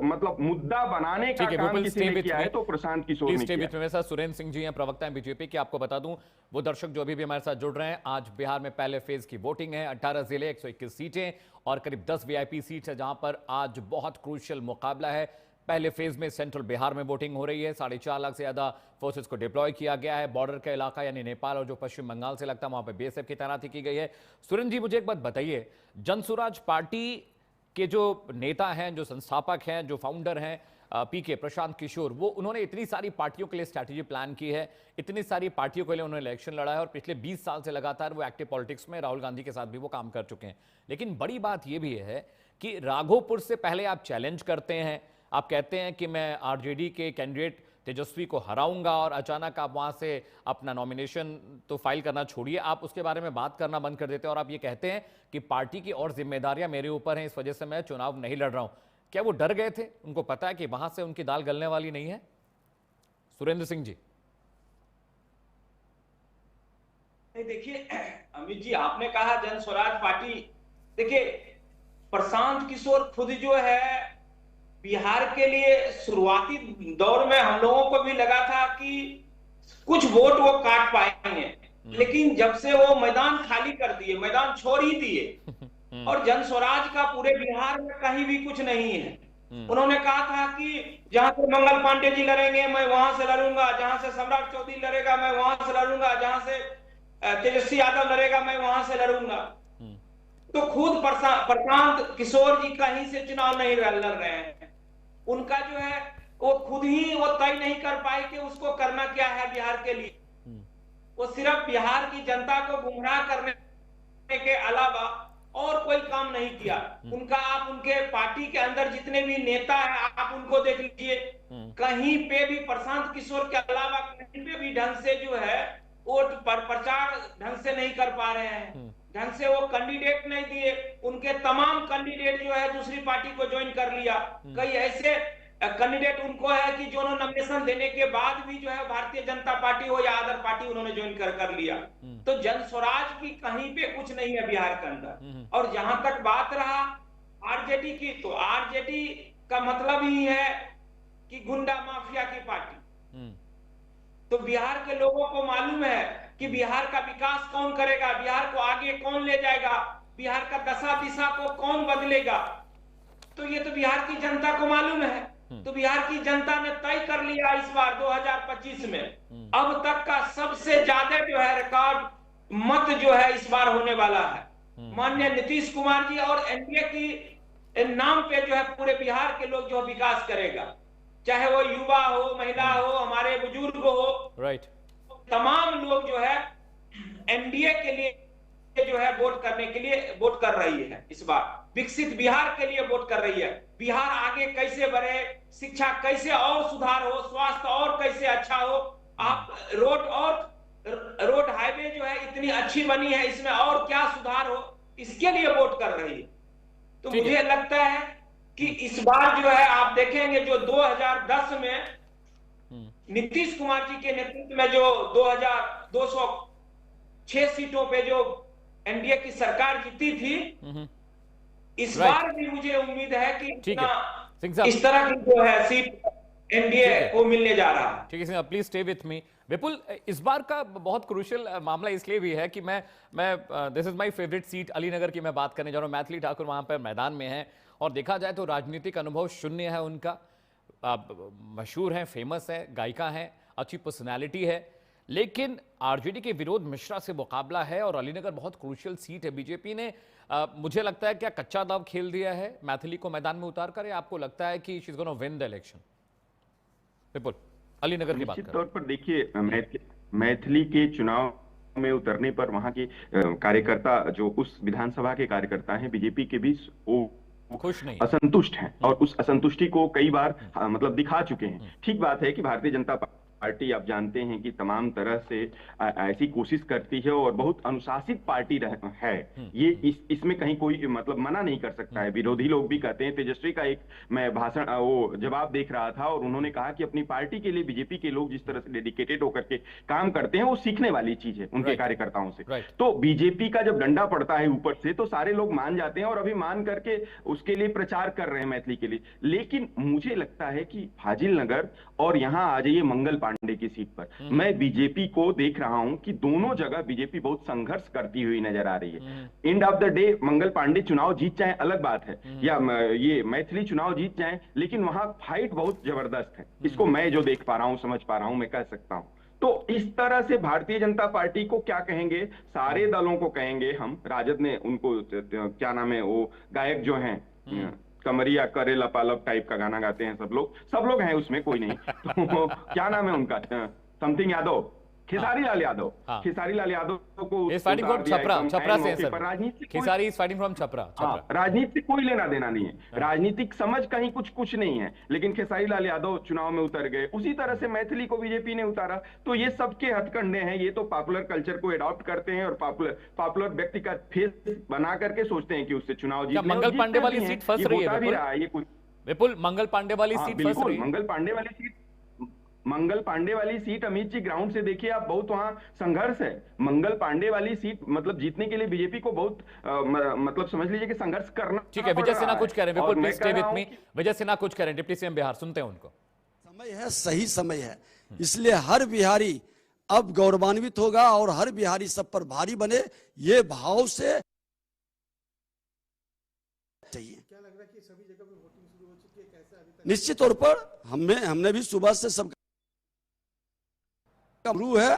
मतलब मुद्दा बनाने का काम किसी ने किया है तो प्रशांत किशोर ने किया। मेरे साथ सुरेंद्र सिंह जी हैं, प्रवक्ता हैं बीजेपी के। आपको बता दूं, वो दर्शक जो अभी भी हमारे साथ जुड़ रहे हैं, आज बिहार में पहले फेज की वोटिंग है। 18 जिले, 121 सीटें और करीब 10 वीआईपी सीट है, जहां पर आज बहुत क्रूशियल मुकाबला है। पहले फेज में सेंट्रल बिहार में वोटिंग हो रही है। 4.5 लाख से ज्यादा फोर्सेस को डिप्लॉय किया गया है। बॉर्डर का इलाका यानी नेपाल और जो पश्चिम बंगाल से लगता है वहां पे बीएसएफ की तैनाती की गई है। सुरेंद्र जी, मुझे एक बात बताइए, जन स्वराज पार्टी के जो नेता हैं, जो संस्थापक हैं, जो फाउंडर हैं पीके प्रशांत किशोर, वो उन्होंने इतनी सारी पार्टियों के लिए स्ट्रैटेजी प्लान की है, इतनी सारी पार्टियों के लिए उन्होंने इलेक्शन लड़ा है और पिछले 20 साल से लगातार वो एक्टिव पॉलिटिक्स में, राहुल गांधी के साथ भी वो काम कर चुके हैं। लेकिन बड़ी बात ये भी है कि राघोपुर से पहले आप चैलेंज करते हैं, आप कहते हैं कि मैं आरजेडी के कैंडिडेट तेजस्वी को हराऊंगा, और अचानक आप वहां से अपना नॉमिनेशन तो फाइल करना छोड़िए, आप उसके बारे में बात करना बंद कर देते हैं और आप ये कहते हैं कि पार्टी की और जिम्मेदारियां मेरे ऊपर हैं, इस वजह से मैं चुनाव नहीं लड़ रहा हूं। क्या वो डर गए थे? उनको पता है कि वहां से उनकी दाल गलने वाली नहीं है? सुरेंद्र सिंह जी। देखिए अमित जी, आपने कहा जन स्वराज पार्टी, देखिए प्रशांत किशोर खुद जो है बिहार के लिए शुरुआती दौर में हम लोगों को भी लगा था कि कुछ वोट वो काट पाएंगे, लेकिन जब से वो मैदान खाली कर दिए, मैदान छोड़ ही दिए और जन स्वराज का पूरे बिहार में कहीं भी कुछ नहीं है। उन्होंने कहा था कि जहां से मंगल पांडे जी लड़ेंगे मैं वहां से लड़ूंगा, जहां से सम्राट चौधरी लड़ेगा मैं वहां से लड़ूंगा, जहां से तेजस्वी यादव लड़ेगा मैं वहां से लड़ूंगा। तो खुद प्रशांत किशोर जी कहीं से चुनाव नहीं लड़ रहे हैं। उनका जो है वो खुद ही वो तय नहीं कर पाए कि उसको करना क्या है बिहार के लिए। वो सिर्फ बिहार की जनता को गुमराह करने के अलावा और कोई काम नहीं किया। उनका आप उनके पार्टी के अंदर जितने भी नेता हैं आप उनको देख लीजिए, कहीं पे भी प्रशांत किशोर के अलावा कहीं पे भी ढंग से जो है वोट पर प्रचार ढंग से नहीं कर पा रहे हैं, ढंग से वो कैंडिडेट नहीं दिए। उनके तमाम कैंडिडेट जो है दूसरी पार्टी को ज्वाइन कर लिया। कई ऐसे कैंडिडेट उनको है कि जो नॉमिनेशन देने के बाद भी जो है भारतीय जनता पार्टी हो या अदर पार्टी उन्होंने ज्वाइन कर लिया। तो जन स्वराज की कहीं पे कुछ नहीं है बिहार के अंदर। और जहां तक बात रहा आरजेडी की, तो आरजेडी का मतलब ही है कि गुंडा माफिया की पार्टी। तो बिहार के लोगों को मालूम है कि बिहार का विकास कौन करेगा, बिहार को आगे कौन ले जाएगा, बिहार का दशा दिशा को कौन बदलेगा, तो ये तो बिहार की जनता को मालूम है। तो बिहार की जनता ने तय कर लिया इस बार 2025 में अब तक का सबसे ज्यादा जो है रिकॉर्ड मत जो है इस बार होने वाला है। माननीय नीतीश कुमार जी और एनडीए की नाम पे जो है पूरे बिहार के लोग जो विकास करेगा, चाहे वो युवा हो, महिला हो, हमारे बुजुर्ग हो, राइट, तमाम लोग जो है एनडीए के लिए जो है वोट करने के लिए वोट कर रही है। इस बार विकसित बिहार के लिए वोट कर रही है। बिहार आगे कैसे बढ़े, शिक्षा कैसे और सुधार हो, स्वास्थ्य और कैसे अच्छा हो, आप रोड हाईवे जो है इतनी अच्छी बनी है, इसमें और क्या सुधार हो, इसके लिए वोट कर रही है। तो मुझे लगता है कि इस बार जो है आप देखेंगे जो 2010 में नीतीश कुमार जी के नेतृत्व में जो 2206 सीटों पे जो एनडीए की सरकार जीती थी, इस बार भी मुझे उम्मीद है कि ठीक है सिंह साहब, इस तरह की जो है सीट एनडीए को मिलने जा रहा है। ठीक है Singh, please stay with me. Vipul, इस बार का बहुत क्रूशियल मामला इसलिए भी है कि मैं this is my favourite seat Alinagar की मैं बात करने जा रहा हूँ। मैथिली ठाकुर वहां पर मैदान में है और देखा जाए तो राजनीतिक अनुभव शून्य है उनका। मशहूर है, फेमस है, गायिका है, अच्छी पर्सनैलिटी है, लेकिन आरजेडी के विरोध मिश्रा से मुकाबला है और अलीनगर बहुत क्रूशियल सीट है। बीजेपी ने मुझे लगता है क्या कच्चा दाव खेल दिया है मैथिली को मैदान में उतार कर, या आपको लगता है कि she is gonna win the election? Vipul, Alinagar की बात निश्चित तौर पर देखिए, मैथिली के चुनाव में उतरने पर वहां के कार्यकर्ता, जो उस विधानसभा के कार्यकर्ता हैं बीजेपी के भी, वो खुश नहीं, असंतुष्ट हैं और उस असंतुष्टि को कई बार मतलब दिखा चुके हैं। ठीक बात है कि भारतीय जनता पार्टी, आप जानते हैं कि तमाम तरह से ऐसी कोशिश करती है और बहुत अनुशासित पार्टी है। ये इसमें कहीं कोई मतलब मना नहीं कर सकता है। विरोधी लोग भी कहते हैं। तेजस्वी का एक मैं भाषण, वो जवाब देख रहा था और उन्होंने कहा कि अपनी पार्टी के लिए बीजेपी के लोग जिस तरह से डेडिकेटेड होकर के काम करते हैं वो सीखने वाली चीज है उनके कार्यकर्ताओं से। तो बीजेपी का जब डंडा पड़ता है ऊपर से तो सारे लोग मान जाते हैं और अभी मान करके उसके लिए प्रचार कर रहे हैं मैथिली के लिए। लेकिन मुझे लगता है कि फाजिल नगर और यहाँ आ जाइए मंगल पांडे की सीट पर, मैं बीजेपी को देख रहा हूं कि दोनों जगह बीजेपी बहुत संघर्ष करती हुई नजर आ रही है। End of the day Mangal Pandey चुनाव जीत जाए अलग बात है, या ये मैथिली चुनाव जीत जाए, लेकिन वहां फाइट बहुत जबरदस्त है। इसको मैं जो देख पा रहा हूं, समझ पा रहा हूं, मैं कह सकता हूं। तो इस तरह से भारतीय जनता पार्टी को क्या कहेंगे, सारे दलों को कहेंगे हम। राजद ने उनको क्या नाम है, वो गायक जो हैं कमरिया करे लपालप टाइप का गाना गाते हैं, सब लोग हैं उसमें, कोई नहीं। तो क्या नाम है उनका, समथिंग यादव, खेसारी लाल यादव, खेसारी लाल यादव को फाइटिंग फ्रॉम छपरा से सर। राजनीति Khesari is fighting from Chhapra. राजनीति से कोई लेना देना नहीं है, राजनीतिक समझ कहीं कुछ नहीं है, लेकिन खेसारी लाल यादव चुनाव में उतर गए। उसी तरह से मैथिली को बीजेपी ने उतारा। तो ये सबके हथकंडे हैं। ये तो पॉपुलर कल्चर को एडॉप्ट करते हैं और पॉपुलर व्यक्ति का फेस बना करके सोचते हैं कि उससे चुनाव जीत। मंगल पांडे वाली सीट फंस रही है विपुल, मंगल पांडे वाली सीट फंस रही है। मंगल पांडे वाली सीट अमित जी ग्राउंड से देखिए आप, बहुत वहां संघर्ष है। मंगल पांडे वाली सीट मतलब जीतने के लिए बीजेपी को बहुत मतलब समझ लीजिए कि संघर्ष करना। ठीक है, विजय सिन्हा कुछ कह रहे हैं। विपुल प्लीज स्टे विथ मी। विजय सिन्हा कुछ कह रहे हैं, डिप्टी सीएम बिहार, सुनते हैं उनको। समय है, सही समय है, इसलिए हर बिहारी अब गौरवान्वित होगा और हर बिहारी सब पर भारी बने, ये भाव से चाहिए। क्या लग रहा है कि सभी जगह पे वोटिंग शुरू हो चुकी है, कैसे अभी तक? निश्चित तौर पर हमने भी सुबह से सब शुरू है।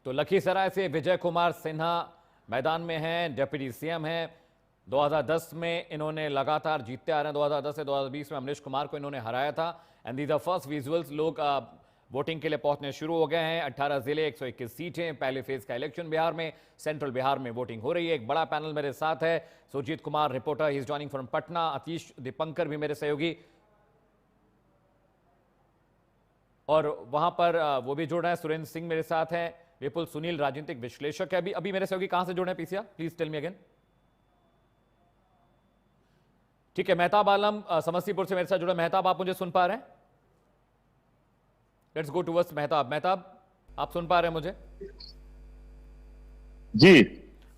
तो लखीसराय से विजय कुमार सिन्हा मैदान में हैं, डिप्टी सीएम हैं। 2010 में इन्होंने लगातार जीतते आ रहे हैं। 2010 से 2020 में अमरीश कुमार को इन्होंने हराया था। And these are first visuals. लोग वोटिंग के लिए पहुंचने शुरू हो गए हैं। 18 जिले, 121 सीटें, पहले फेज का इलेक्शन बिहार में, सेंट्रल बिहार में वोटिंग हो रही है। एक बड़ा पैनल मेरे साथ है, Sujeet Kumar reporter, he is joining from Patna, Atish Dipankar भी मेरे सहयोगी, और वहां पर वो भी जुड़ रहे हैं, सुरेंद्र सिंह मेरे साथ हैं, विपुल सुनील राजनीतिक विश्लेषक है। अभी मेरे सहयोगी कहां से जुड़े हैं PCR, please tell me again. ठीक है, मेहताब आलम समस्तीपुर से मेरे साथ जुड़े। मेहताब, आप मुझे सुन पा रहे हैं? Let's go towards Mehtab. Mehtab, आप सुन पा रहे हैं मुझे? जी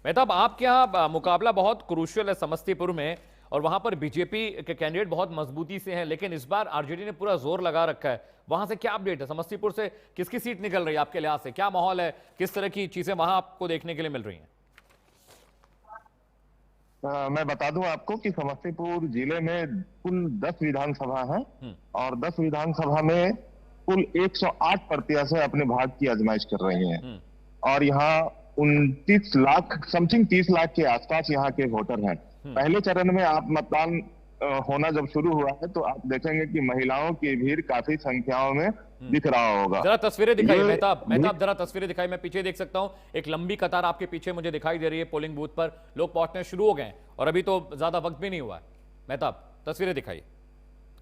मेहताब, आपके यहाँ मुकाबला बहुत क्रूशियल है समस्तीपुर में, और वहां पर बीजेपी के कैंडिडेट बहुत मजबूती से हैं, लेकिन इस बार आरजेडी ने पूरा जोर लगा रखा है। वहां से क्या अपडेट है? समस्तीपुर से किसकी सीट निकल रही है आपके लिहाज से? क्या माहौल है, किस तरह की चीजें वहां आपको देखने के लिए मिल रही हैं? मैं बता दूं आपको कि समस्तीपुर जिले में कुल 10 विधानसभा है और 10 विधानसभा में कुल 108 प्रत्याशी अपने भाग्य की आजमाइश कर रहे हैं और यहाँ 29 लाख समथिंग 30 लाख के आसपास यहाँ के वोटर हैं। पहले चरण में आप मतदान होना जब शुरू हुआ है तो आप देखेंगे कि महिलाओं की भीड़ काफी संख्याओं में दिख रहा होगा। जरा तस्वीरें दिखाइए मेहताब, जरा तस्वीरें दिखाई। मैं पीछे देख सकता हूं, एक लंबी कतार आपके पीछे मुझे दिखाई दे रही है पोलिंग बूथ पर। लोग पहुंचने शुरू हो गए और अभी तो ज्यादा वक्त भी नहीं हुआ है। मेहताब, तस्वीरें दिखाइए।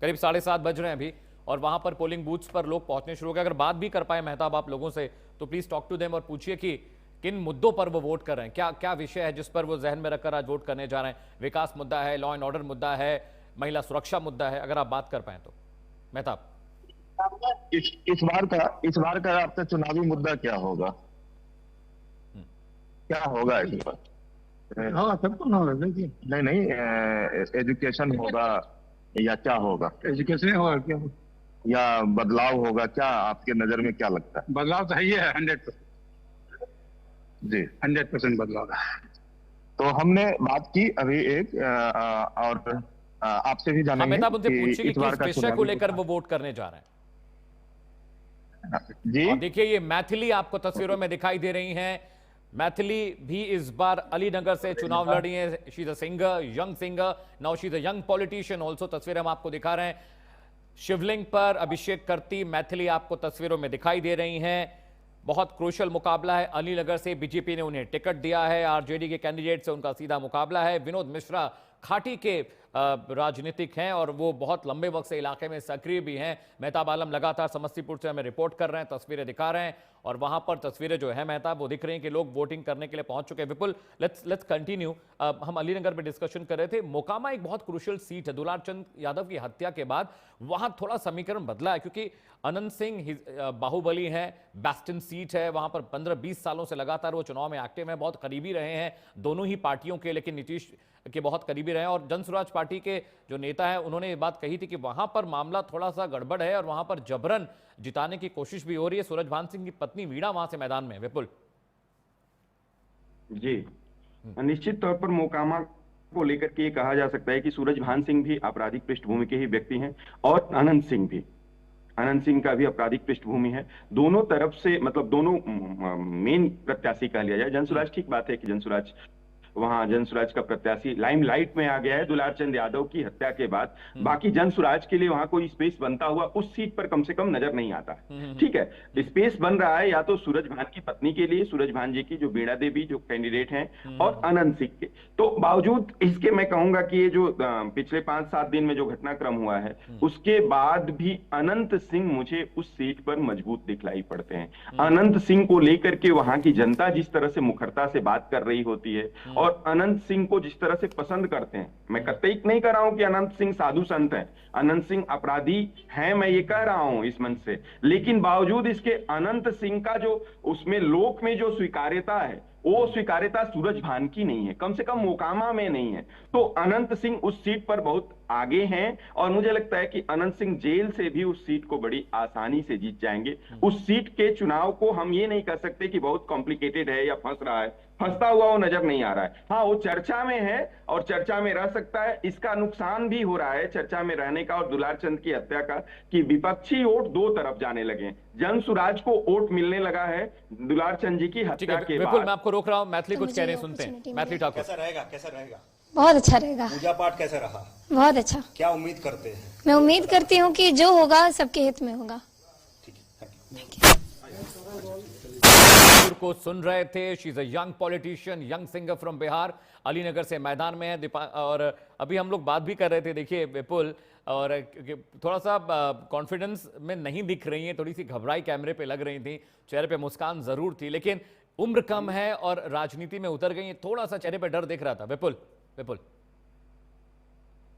करीब 7:30 बज रहे हैं अभी और वहां पर पोलिंग बूथ्स पर लोग पहुंचने शुरू हो गए। अगर बात भी कर पाए मेहताब आप लोगों से तो प्लीज टॉक टू देम और पूछिए कि किन मुद्दों पर वो वोट कर रहे हैं, क्या क्या विषय है जिस पर वो जहन में रखकर आज वोट करने जा रहे हैं। विकास मुद्दा है, लॉ एंड ऑर्डर मुद्दा है, महिला सुरक्षा मुद्दा है, अगर आप बात कर पाए तो। मेहताब। इस बार का आपका चुनावी मुद्दा क्या होगा? क्या होगा इस बार? हाँ सबको ना होगा, देखिए नहीं, एजुकेशन होगा या क्या होगा? एजुकेशन होगा क्या? या बदलाव होगा क्या? आपके नजर में क्या लगता है? बदलाव तो है ही है 100%। जी 100% बदलाव है। तो हमने बात की अभी एक और आपसे भी जानेंगे अमिताभ उनसे पूछिए कि इस बार किस का विषय चुनावी को लेकर वो वोट करने जा रहे हैं। जी और देखिए ये मैथिली आपको तस्वीरों में दिखाई दे रही हैं। मैथिली भी इस बार अलीनगर से चुनाव लड़ रही है। She is a singer, young singer, now she is a young politician also. तस्वीर हम आपको दिखा रहे हैं। शिवलिंग पर अभिषेक करती मैथिली आपको तस्वीरों में दिखाई दे रही हैं। बहुत क्रूशल मुकाबला है। अलीनगर से बीजेपी ने उन्हें टिकट दिया है। आरजेडी के कैंडिडेट से उनका सीधा मुकाबला है। विनोद मिश्रा खाटी के राजनीतिक हैं और वो बहुत लंबे वक्त से इलाके में सक्रिय भी हैं। मेहताब आलम लगातार समस्तीपुर से हमें रिपोर्ट कर रहे हैं, तस्वीरें दिखा रहे हैं और वहां पर तस्वीरें जो है मेहताब वो दिख रही हैं कि लोग वोटिंग करने के लिए पहुंच चुके हैं। विपुल, लेट्स कंटिन्यू। हम अलीनगर में डिस्कशन कर रहे थे। मोकामा एक बहुत क्रूशियल सीट है। दुलार चंद यादव की हत्या के बाद वहां थोड़ा समीकरण बदला है क्योंकि अनंत सिंह बाहुबली है, बैस्टन सीट है, वहां पर 15-20 सालों से लगातार वो चुनाव में एक्टिव है, बहुत करीबी रहे हैं दोनों ही पार्टियों के, लेकिन नीतीश के बहुत करीबी रहे हैं। और जन स्वराज पार्टी के जो नेता है उन्होंने ये बात कही थी कि वहां पर मामला थोड़ा सा गड़बड़ है और वहां पर जबरन जिताने की कोशिश भी हो रही है। सूरजभान सिंह की पत्नी वीणा वहां से मैदान में। विपुल जी, निश्चित तौर पर मोकामा को लेकर के ये कहा जा सकता है कि सूरजभान सिंह भी आपराधिक पृष्ठभूमि के ही व्यक्ति हैं और अनंत सिंह का भी आपराधिक पृष्ठभूमि है। दोनों तरफ से मतलब दोनों मेन प्रत्याशी कह लिया जाए। जनसुराज, ठीक बात है कि जनसुराज का प्रत्याशी लाइमलाइट में आ गया है दुलार चंद यादव की हत्या के बाद। बाकी जनसुराज के लिए वहां कोई स्पेस बनता हुआ उस सीट पर कम से कम नजर नहीं आता। ठीक है, स्पेस बन रहा है या तो सूरजभान की पत्नी के लिए, सूरजभान जी की जो वीणा देवी जो कैंडिडेट हैं, और अनंत सिंह के। तो बावजूद इसके मैं कहूंगा कि ये जो पिछले 5-7 दिन में जो घटनाक्रम हुआ है उसके बाद भी अनंत सिंह मुझे उस सीट पर मजबूत दिखलाई पड़ते हैं। अनंत सिंह को लेकर के वहां की जनता जिस तरह से मुखरता से बात कर रही होती है और अनंत सिंह को जिस तरह से पसंद करते हैं, मैं कतई नहीं कर रहा हूं कि अनंत सिंह साधु संत हैं, अनंत सिंह अपराधी हैं, मैं ये कह रहा हूं इस मंच से, लेकिन बावजूद इसके अनंत सिंह का जो उसमें लोक में जो स्वीकार्यता है वो स्वीकार्यता सूरजभान की नहीं है, कम से कम मोकामा में नहीं है। तो अनंत सिंह उस सीट पर बहुत आगे हैं और मुझे लगता है कि अनंत सिंह जेल से भी उस सीट को बड़ी आसानी से जीत जाएंगे। उस सीट के चुनाव को हम ये नहीं कह सकते कि बहुत कॉम्प्लिकेटेड है या फंस रहा है, फंसता हुआ वो नजर नहीं आ रहा है। हाँ, वो चर्चा में है और चर्चा में रह सकता है। इसका नुकसान भी हो रहा है चर्चा में रहने का और दुलार चंद की हत्या का, कि विपक्षी वोट दो तरफ जाने लगे। जनसुराज को वोट मिलने लगा है दुलार चंद जी की हत्या के बिल्कुल, बाद। मैं आपको रोक रहा हूं। मैथिली कुछ कह रहे हैं, सुनते हैं। मैथिली ठाकुर, कैसा रहेगा? बहुत अच्छा रहेगा। पूजा पाठ कैसा रहा? बहुत अच्छा। क्या उम्मीद करते हैं? मैं उम्मीद करती हूँ कि जो होगा सबके हित में होगा। ठीक है, थैंक यू। को सुन रहे थे। She is a young politician, young singer from Bihar, Alinagar से मैदान में है। और अभी हम लोग बात भी कर रहे थे, देखिए विपुल, और थोड़ा सा कॉन्फिडेंस में नहीं दिख रही है, थोड़ी सी घबराई कैमरे पे लग रही थी, चेहरे पे मुस्कान जरूर थी, लेकिन उम्र कम है और राजनीति में उतर गई है, थोड़ा सा चेहरे पे डर दिख रहा था। विपुल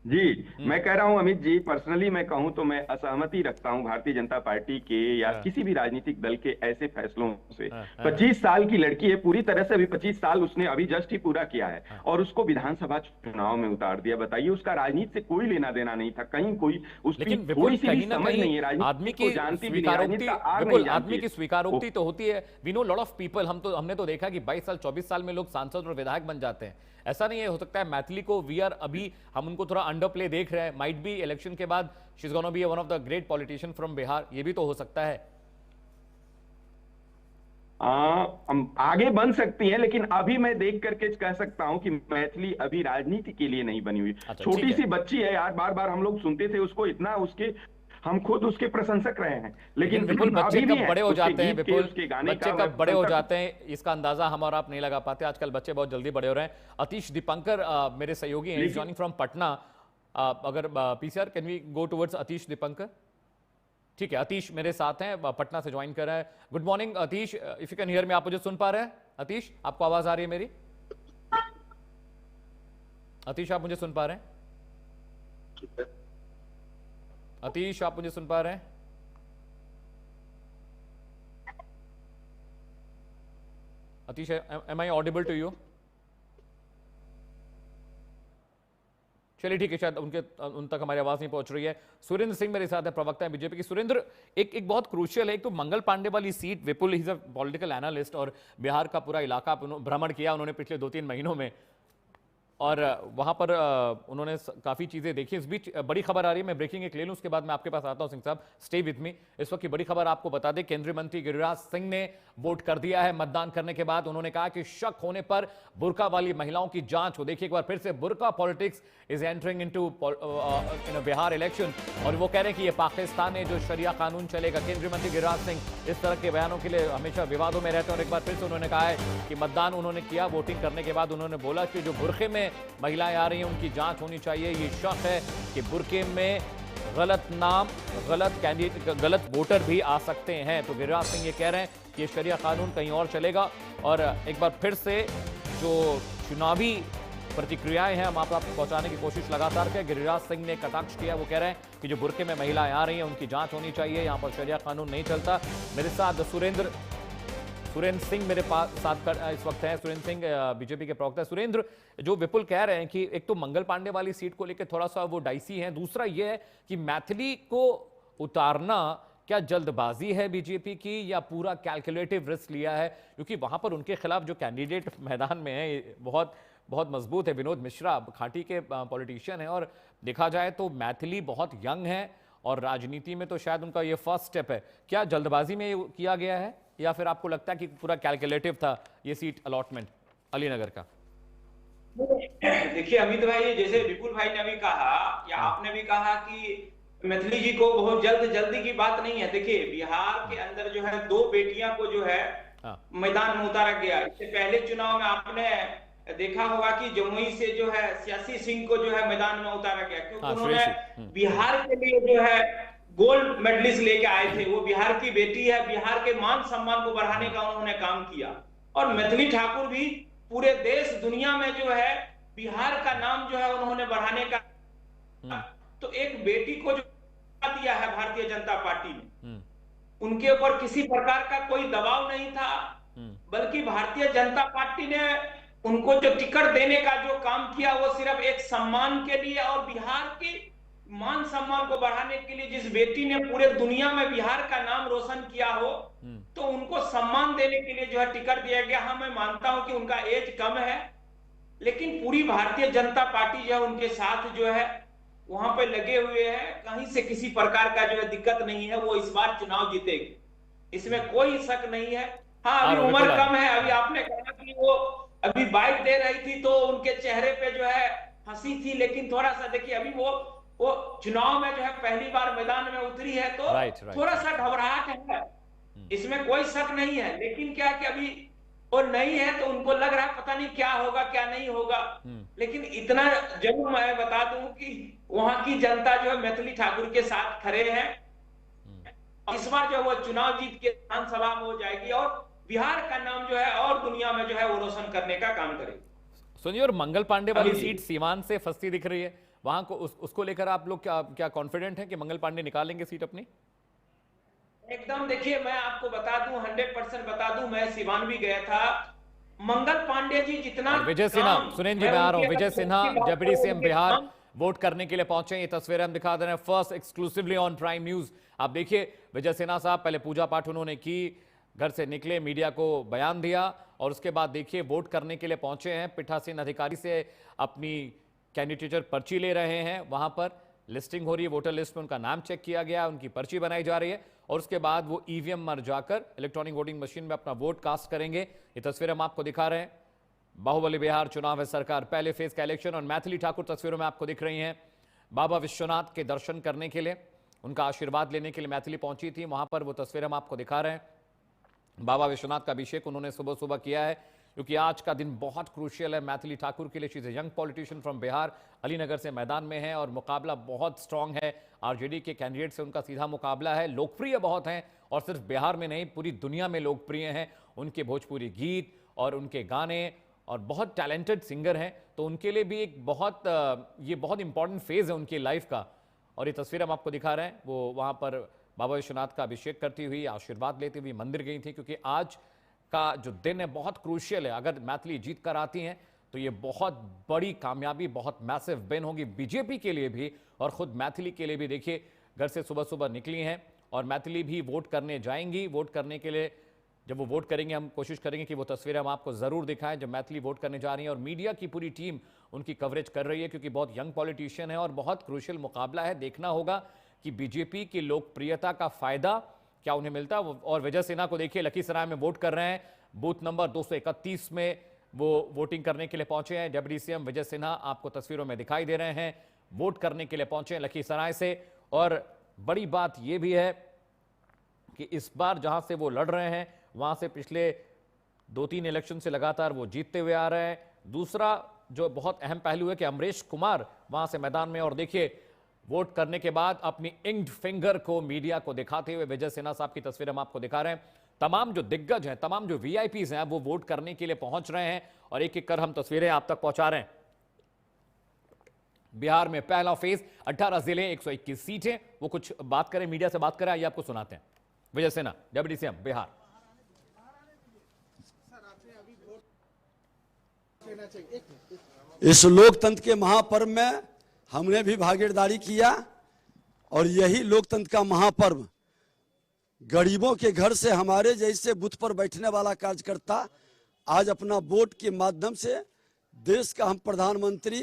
जी, मैं कह रहा हूं अमित जी, पर्सनली मैं कहूं तो मैं असहमति रखता हूं भारतीय जनता पार्टी के या किसी भी राजनीतिक दल के ऐसे फैसलों से। 25 साल की लड़की है, पूरी तरह से अभी 25 साल उसने अभी जस्ट ही पूरा किया है और उसको विधानसभा चुनाव में उतार दिया। बताइए, उसका राजनीति से कोई लेना देना नहीं था, कहीं कोई उसकी थोड़ी सी भी समझ नहीं है राजनीति। आदमी की स्वीकारोक्ति तो होती है। We know lot of people, हमने तो देखा कि 22 साल 24 साल में लोग सांसद और विधायक बन जाते हैं। ऐसा नहीं है, हो सकता है मैथिली को अभी हम उनको थोड़ा अंडर प्ले देख रहे हैं। माइट बी इलेक्शन के बाद she is gonna be one of the great politician from Bihar, ये भी तो हो सकता है। आगे बन सकती है, लेकिन अभी मैं देख करके कह सकता हूं कि मैथिली अभी राजनीति के लिए नहीं बनी हुई। छोटी सी बच्ची है यार, बार बार हम लोग सुनते थे उसको, इतना उसके हम खुद उसके प्रशंसक रहे हैं, लेकिन विपुल बच्चे कब बड़े हो जाते हैं, विपुल बच्चे कब बड़े हो जाते हैं इसका अंदाजा हम और आप नहीं लगा पाते। आजकल बच्चे बहुत जल्दी बड़े हो रहे हैं। अतीश दीपंकर मेरे सहयोगी हैं, जॉइनिंग फ्रॉम पटना। अगर PCR can we go towards Atish Dipankar? ठीक है, अतीश मेरे साथ हैं, पटना से ज्वाइन कर रहा है। Good morning Atish, if you can hear me, आप मुझे सुन पा रहे हैं? अतीश, आपको आवाज आ रही है मेरी? अतीश, आप मुझे सुन पा रहे हैं? अतीश, आप मुझे सुन पा रहे हैं? Atish, am I audible to you? चलिए ठीक है, शायद उन तक हमारी आवाज नहीं पहुंच रही है। सुरेंद्र सिंह मेरे साथ है, प्रवक्ता है बीजेपी की। सुरेंद्र, एक बहुत क्रूशियल है, एक तो मंगल पांडे वाली seat, Vipul is a political analyst और बिहार का पूरा इलाका भ्रमण किया उन्होंने पिछले 2-3 महीनों में, और वहां पर उन्होंने काफी चीजें देखी। इस बीच बड़ी खबर आ रही है, मैं ब्रेकिंग एक ले लूं, उसके बाद मैं आपके पास आता हूं। सिंह साहब, स्टे विद मी। इस वक्त की बड़ी खबर आपको बता दें, केंद्रीय मंत्री गिरिराज सिंह ने वोट कर दिया है। मतदान करने के बाद उन्होंने कहा कि शक होने पर बुर्का वाली महिलाओं की जांच हो। देखिए एक बार फिर से, बुर्का politics is entering into Bihar election, और वो कह रहे हैं कि ये पाकिस्तान है जो शरिया कानून चलेगा। केंद्रीय मंत्री गिरिराज सिंह इस तरह के बयानों के लिए हमेशा विवादों में रहते हैं, और एक बार फिर से उन्होंने कहा है कि मतदान उन्होंने किया, वोटिंग करने के बाद उन्होंने बोला कि जो बुरखे में महिलाएं आ रही हैं उनकी जांच होनी चाहिए। ये शक है कि बुरके में गलत नाम, गलत कैंडिडेट, गलत वोटर भी आ सकते हैं। तो गिरिराज सिंह ये कह रहे हैं कि ये शरिया कानून कहीं और चलेगा। और एक बार फिर से जो चुनावी प्रतिक्रियाएं हैं हम आप पहुंचाने की कोशिश लगातार करें। गिरिराज सिंह ने कटाक्ष किया, वो कह रहे हैं कि जो बुरके में महिलाएं आ रही हैं उनकी जांच होनी चाहिए, यहाँ पर शरिया कानून नहीं चलता। मेरे साथ सुरेंद्र सिंह मेरे साथ इस वक्त हैं। सुरेंद्र सिंह बीजेपी के प्रवक्ता। सुरेंद्र, जो विपुल कह रहे हैं कि एक तो मंगल पांडे वाली सीट को लेकर थोड़ा सा वो डाइसी है, दूसरा ये है कि मैथिली को उतारना क्या जल्दबाजी है बीजेपी की, या पूरा कैलकुलेटिव रिस्क लिया है? क्योंकि वहां पर उनके खिलाफ जो कैंडिडेट मैदान में है बहुत बहुत मजबूत है। विनोद मिश्रा खाटी के पॉलिटिशियन है, और देखा जाए तो मैथिली बहुत यंग है और राजनीति में तो शायद उनका ये फर्स्ट स्टेप है। क्या जल्दबाजी में किया गया है, या फिर आपको लगता है कि पूरा कैलकुलेटिव था ये सीट अलॉटमेंट अलीनगर का? देखिए अमित भाई, जैसे विपुल भाई ने अभी कहा या आपने भी कहा कि मैथिली जी को बहुत जल्दी की बात नहीं है। देखिए बिहार के अंदर जो है 2 बेटियां को जो है मैदान में उतारा गया। इससे पहले चुनाव में आपने देखा होगा कि जमुई से जो है सियासी सिंह को जो है मैदान में उतारा गया, क्योंकि उन्होंने बिहार के लिए जो है गोल्ड मेडलिस्ट लेके आए थे। वो बिहार की बेटी है, बिहार के मान सम्मान को बढ़ाने का उन्होंने काम किया। और मैथिली ठाकुर भी पूरे देश दुनिया में जो है बिहार का नाम जो है उन्होंने बढ़ाने का, तो एक बेटी को जो दिया है भारतीय जनता पार्टी ने, उनके ऊपर किसी प्रकार का कोई दबाव नहीं था, बल्कि भारतीय जनता पार्टी ने उनको जो टिकट देने का जो काम किया वो सिर्फ एक सम्मान के लिए और बिहार के मान सम्मान को बढ़ाने के लिए। जिस बेटी ने पूरे दुनिया में बिहार का नाम रोशन किया हो, तो उनको सम्मान देने के लिए जो है टिकट दिया गया। हाँ, मैं मानता हूं कि उनका एज कम है, लेकिन पूरी भारतीय जनता पार्टी जो है उनके साथ जो है वहां पे लगे हुए हैं। कहीं से किसी प्रकार का जो है दिक्कत नहीं है, वो इस बार चुनाव जीतेगी, इसमें कोई शक नहीं है। हाँ, अभी उम्र कम है। अभी आपने कहा कि वो अभी बाइट दे रही थी तो उनके चेहरे पे जो है हंसी थी, लेकिन थोड़ा सा देखिए अभी वो चुनाव में जो है पहली बार मैदान में उतरी है, तो थोड़ा सा घबराहट है, इसमें कोई शक नहीं है। लेकिन क्या कि अभी वो नहीं है तो उनको लग रहा है पता नहीं क्या होगा क्या नहीं होगा। लेकिन इतना जरूर मैं बता दूं कि वहां की जनता जो है मैथिली ठाकुर के साथ खड़े हैं। इस बार जो वो चुनाव जीत के विधानसभा में हो जाएगी और बिहार का नाम जो है और दुनिया में जो है वो रोशन करने का काम करेगी। सुनिए, और मंगल पांडे वाली सीट सीवान से फंसती दिख रही है, वहां को उसको लेकर आप लोग क्या कॉन्फिडेंट हैं कि मंगल पांडे निकालेंगे सीट अपनी? एकदम, देखिए मैं आपको बता दूं, 100% बता दूं, मैं सिवान भी गया था। मंगल पांडे जी जितना विजय सिन्हा, सुनील जी मैं आ रहा हूं, Vijay Sinha deputy CM Bihar vote करने के लिए पहुंचे। ये तस्वीरें हम दिखा दे रहे हैं first exclusively on prime news. आप देखिए विजय सिन्हा साहब पहले पूजा पाठ उन्होंने की, घर से निकले, मीडिया को बयान दिया, और उसके बाद देखिए वोट करने के लिए पहुंचे हैं। पीठासीन अधिकारी से अपनी कैंडिडेचर पर्ची ले रहे हैं, वहां पर लिस्टिंग हो रही है, वोटर लिस्ट में उनका नाम चेक किया गया, उनकी पर्ची बनाई जा रही है, और उसके बाद वो ईवीएम में जाकर इलेक्ट्रॉनिक वोटिंग मशीन में अपना वोट कास्ट करेंगे। ये तस्वीरें हम आपको दिखा रहे हैं। बाहुबली बिहार चुनाव है सरकार, पहले फेज का इलेक्शन, और मैथिली ठाकुर तस्वीरों में आपको दिख रही हैं। बाबा विश्वनाथ के दर्शन करने के लिए, उनका आशीर्वाद लेने के लिए मैथिली पहुंची थी, वहां पर वो तस्वीरें हम आपको दिखा रहे हैं। बाबा विश्वनाथ का अभिषेक उन्होंने सुबह सुबह किया है, क्योंकि आज का दिन बहुत क्रूशियल है मैथिली ठाकुर के लिए। She is a young politician from Bihar, Alinagar से मैदान में है, और मुकाबला बहुत स्ट्रांग है। आरजेडी के कैंडिडेट से उनका सीधा मुकाबला है। लोकप्रिय बहुत हैं, और सिर्फ बिहार में नहीं पूरी दुनिया में लोकप्रिय हैं। उनके भोजपुरी गीत और उनके गाने, और बहुत टैलेंटेड सिंगर हैं, तो उनके लिए भी एक ये बहुत इंपॉर्टेंट फेज है उनकी लाइफ का। और ये तस्वीर हम आपको दिखा रहे हैं, वो वहाँ पर बाबा विश्वनाथ का अभिषेक करती हुई, आशीर्वाद लेती हुई मंदिर गई थी, क्योंकि आज का जो दिन है बहुत क्रूशियल है। अगर मैथिली जीत कर आती हैं तो ये बहुत बड़ी कामयाबी, बहुत मैसिव विन होगी बीजेपी के लिए भी और खुद मैथिली के लिए भी। देखिए, घर से सुबह सुबह निकली हैं और मैथिली भी वोट करने जाएंगी। वोट करने के लिए जब वो वोट करेंगे, हम कोशिश करेंगे कि वो तस्वीरें हम आपको जरूर दिखाएं जब मैथिली वोट करने जा रही हैं। और मीडिया की पूरी टीम उनकी कवरेज कर रही है क्योंकि बहुत यंग पॉलिटिशियन है और बहुत क्रूशियल मुकाबला है। देखना होगा कि बीजेपी की लोकप्रियता का फायदा क्या उन्हें मिलता है। और विजय सिन्हा को देखिए, लखीसराय में वोट कर रहे हैं। बूथ नंबर 231 में वो वोटिंग करने के लिए पहुंचे हैं। डिप्टी सीएम विजय सिन्हा आपको तस्वीरों में दिखाई दे रहे हैं, वोट करने के लिए पहुंचे हैं लखीसराय से। और बड़ी बात यह भी है कि इस बार जहां से वो लड़ रहे हैं वहां से पिछले 2-3 इलेक्शन से लगातार वो जीतते हुए आ रहे हैं। दूसरा जो बहुत अहम पहलू है कि अमरीश कुमार वहां से मैदान में, और देखिए वोट करने के बाद अपनी इंक्ड फिंगर को मीडिया को दिखाते हुए विजय सिन्हा साहब की तस्वीर हम आपको दिखा रहे हैं। तमाम जो दिग्गज हैं, तमाम जो वीआईपीज हैं, वो वोट करने के लिए पहुंच रहे हैं और एक एक कर हम तस्वीरें आप तक पहुंचा रहे हैं। बिहार में पहला फेज, 18 जिले, 121 सीटें। वो कुछ बात करें, मीडिया से बात करें, आइए आपको सुनाते हैं। विजय सिन्हा, डिप्टी सीएम बिहार। इस लोकतंत्र के महापर्व में हमने भी भागीदारी किया और यही लोकतंत्र का महापर्व गरीबों के घर से हमारे जैसे बूथ पर बैठने वाला कार्यकर्ता आज अपना वोट के माध्यम से देश का हम प्रधानमंत्री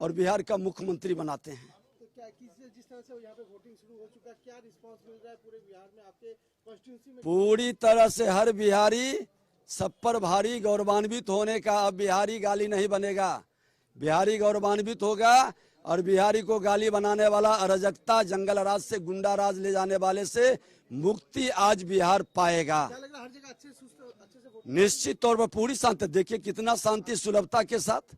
और बिहार का मुख्यमंत्री बनाते हैं। तो क्या जिस तरह से यहाँ पे वोटिंग शुरू हो चुका है, क्या रिस्पांस मिल रहा है पूरे बिहार में आपके कॉन्स्टिट्यूंसी में? पूरी तरह से हर बिहारी सब पर भारी गौरवान्वित होने का। अब बिहारी गाली नहीं बनेगा, बिहारी गौरवान्वित होगा और बिहारी को गाली बनाने वाला, अराजकता, जंगल राज से गुंडा राज ले जाने वाले से मुक्ति आज बिहार पाएगा। क्या लग रहा है हर जगह अच्छे से निश्चित तौर पर पूरी शांति। देखिए कितना शांति सुलभता के साथ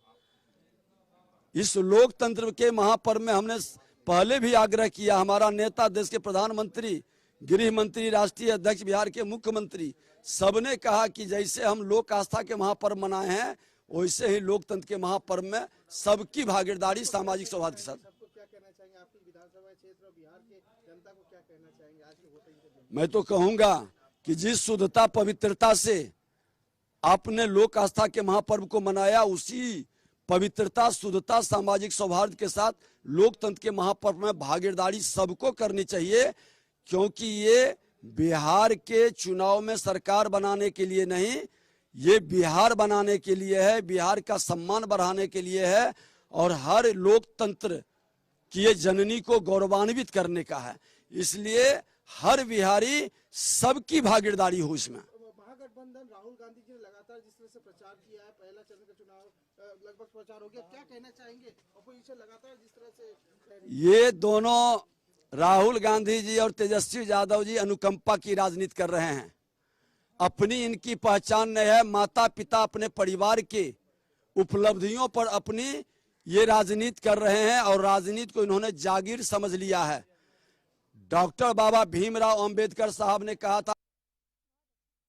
इस लोकतंत्र के महापर्व में हमने पहले भी आग्रह किया। हमारा नेता, देश के प्रधानमंत्री, गृह मंत्री, राष्ट्रीय अध्यक्ष, बिहार के मुख्यमंत्री, सबने कहा कि जैसे हम लोक आस्था के महापर्व मनाए हैं वैसे ही लोकतंत्र के महापर्व में सबकी भागीदारी सामाजिक सौहार्द के साथ। क्या कहना चाहेंगे आपकी विधानसभा क्षेत्र और बिहार के जनता को, क्या कहना चाहेंगे आज के वोटिंग के दिन? मैं तो कहूंगा कि जिस शुद्धता पवित्रता से आपने लोक आस्था के महापर्व को मनाया, उसी पवित्रता, शुद्धता, सामाजिक सौहार्द के साथ लोकतंत्र के महापर्व में भागीदारी सबको करनी चाहिए। क्योंकि ये बिहार के चुनाव में सरकार बनाने के लिए नहीं, ये बिहार बनाने के लिए है, बिहार का सम्मान बढ़ाने के लिए है और हर लोकतंत्र की जननी को गौरवान्वित करने का है। इसलिए हर बिहारी सबकी भागीदारी हो इसमें। महागठबंधन राहुल गांधी जी ने लगातार जिस तरह से प्रचार किया है, पहला चरण का चुनाव लगभग प्रचार हो गया, क्या कहना चाहेंगे? अपोजिशन लगातार जिस तरह से ये दोनों राहुल गांधी जी और तेजस्वी यादव जी अनुकंपा की राजनीति कर रहे हैं। अपनी इनकी पहचान नहीं है, माता पिता अपने परिवार के उपलब्धियों पर अपनी ये राजनीति कर रहे हैं और राजनीति को इन्होंने जागीर समझ लिया है। डॉक्टर बाबा भीमराव अंबेडकर साहब ने कहा था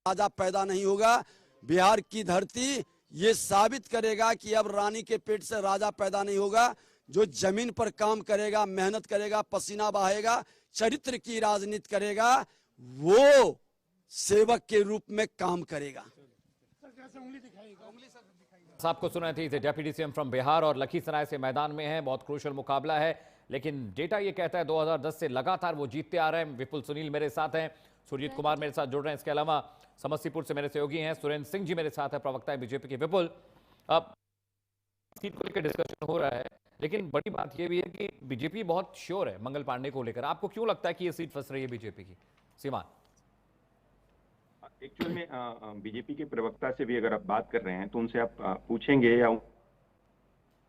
राजा पैदा नहीं होगा। बिहार की धरती ये साबित करेगा कि अब रानी के पेट से राजा पैदा नहीं होगा। जो जमीन पर काम करेगा, मेहनत करेगा, पसीना बहाएगा, चरित्र की राजनीति करेगा, वो सेवक के रूप में काम करेगा। आपको सुना थी डिप्टी सीएम फ्रॉम बिहार और लखीसराय से मैदान में है। बहुत क्रूशियल मुकाबला है, लेकिन डेटा ये कहता है 2010 से लगातार वो जीतते आ रहे हैं। विपुल सुनील मेरे साथ हैं, सुरजीत कुमार मेरे साथ जुड़ रहे हैं। इसके अलावा समस्तीपुर से मेरे सहयोगी हैं, सुरेंद्र सिंह जी मेरे साथ है, प्रवक्ता है बीजेपी के। विपुल, अब सीट को लेकर डिस्कशन हो रहा है, लेकिन बड़ी बात यह भी है कि बीजेपी बहुत श्योर है मंगल पांडे को लेकर। आपको क्यों लगता है कि ये सीट फंस रही है बीजेपी की? सीमान, एक्चुअल में बीजेपी के प्रवक्ता से भी अगर आप बात कर रहे हैं तो उनसे आप पूछेंगे या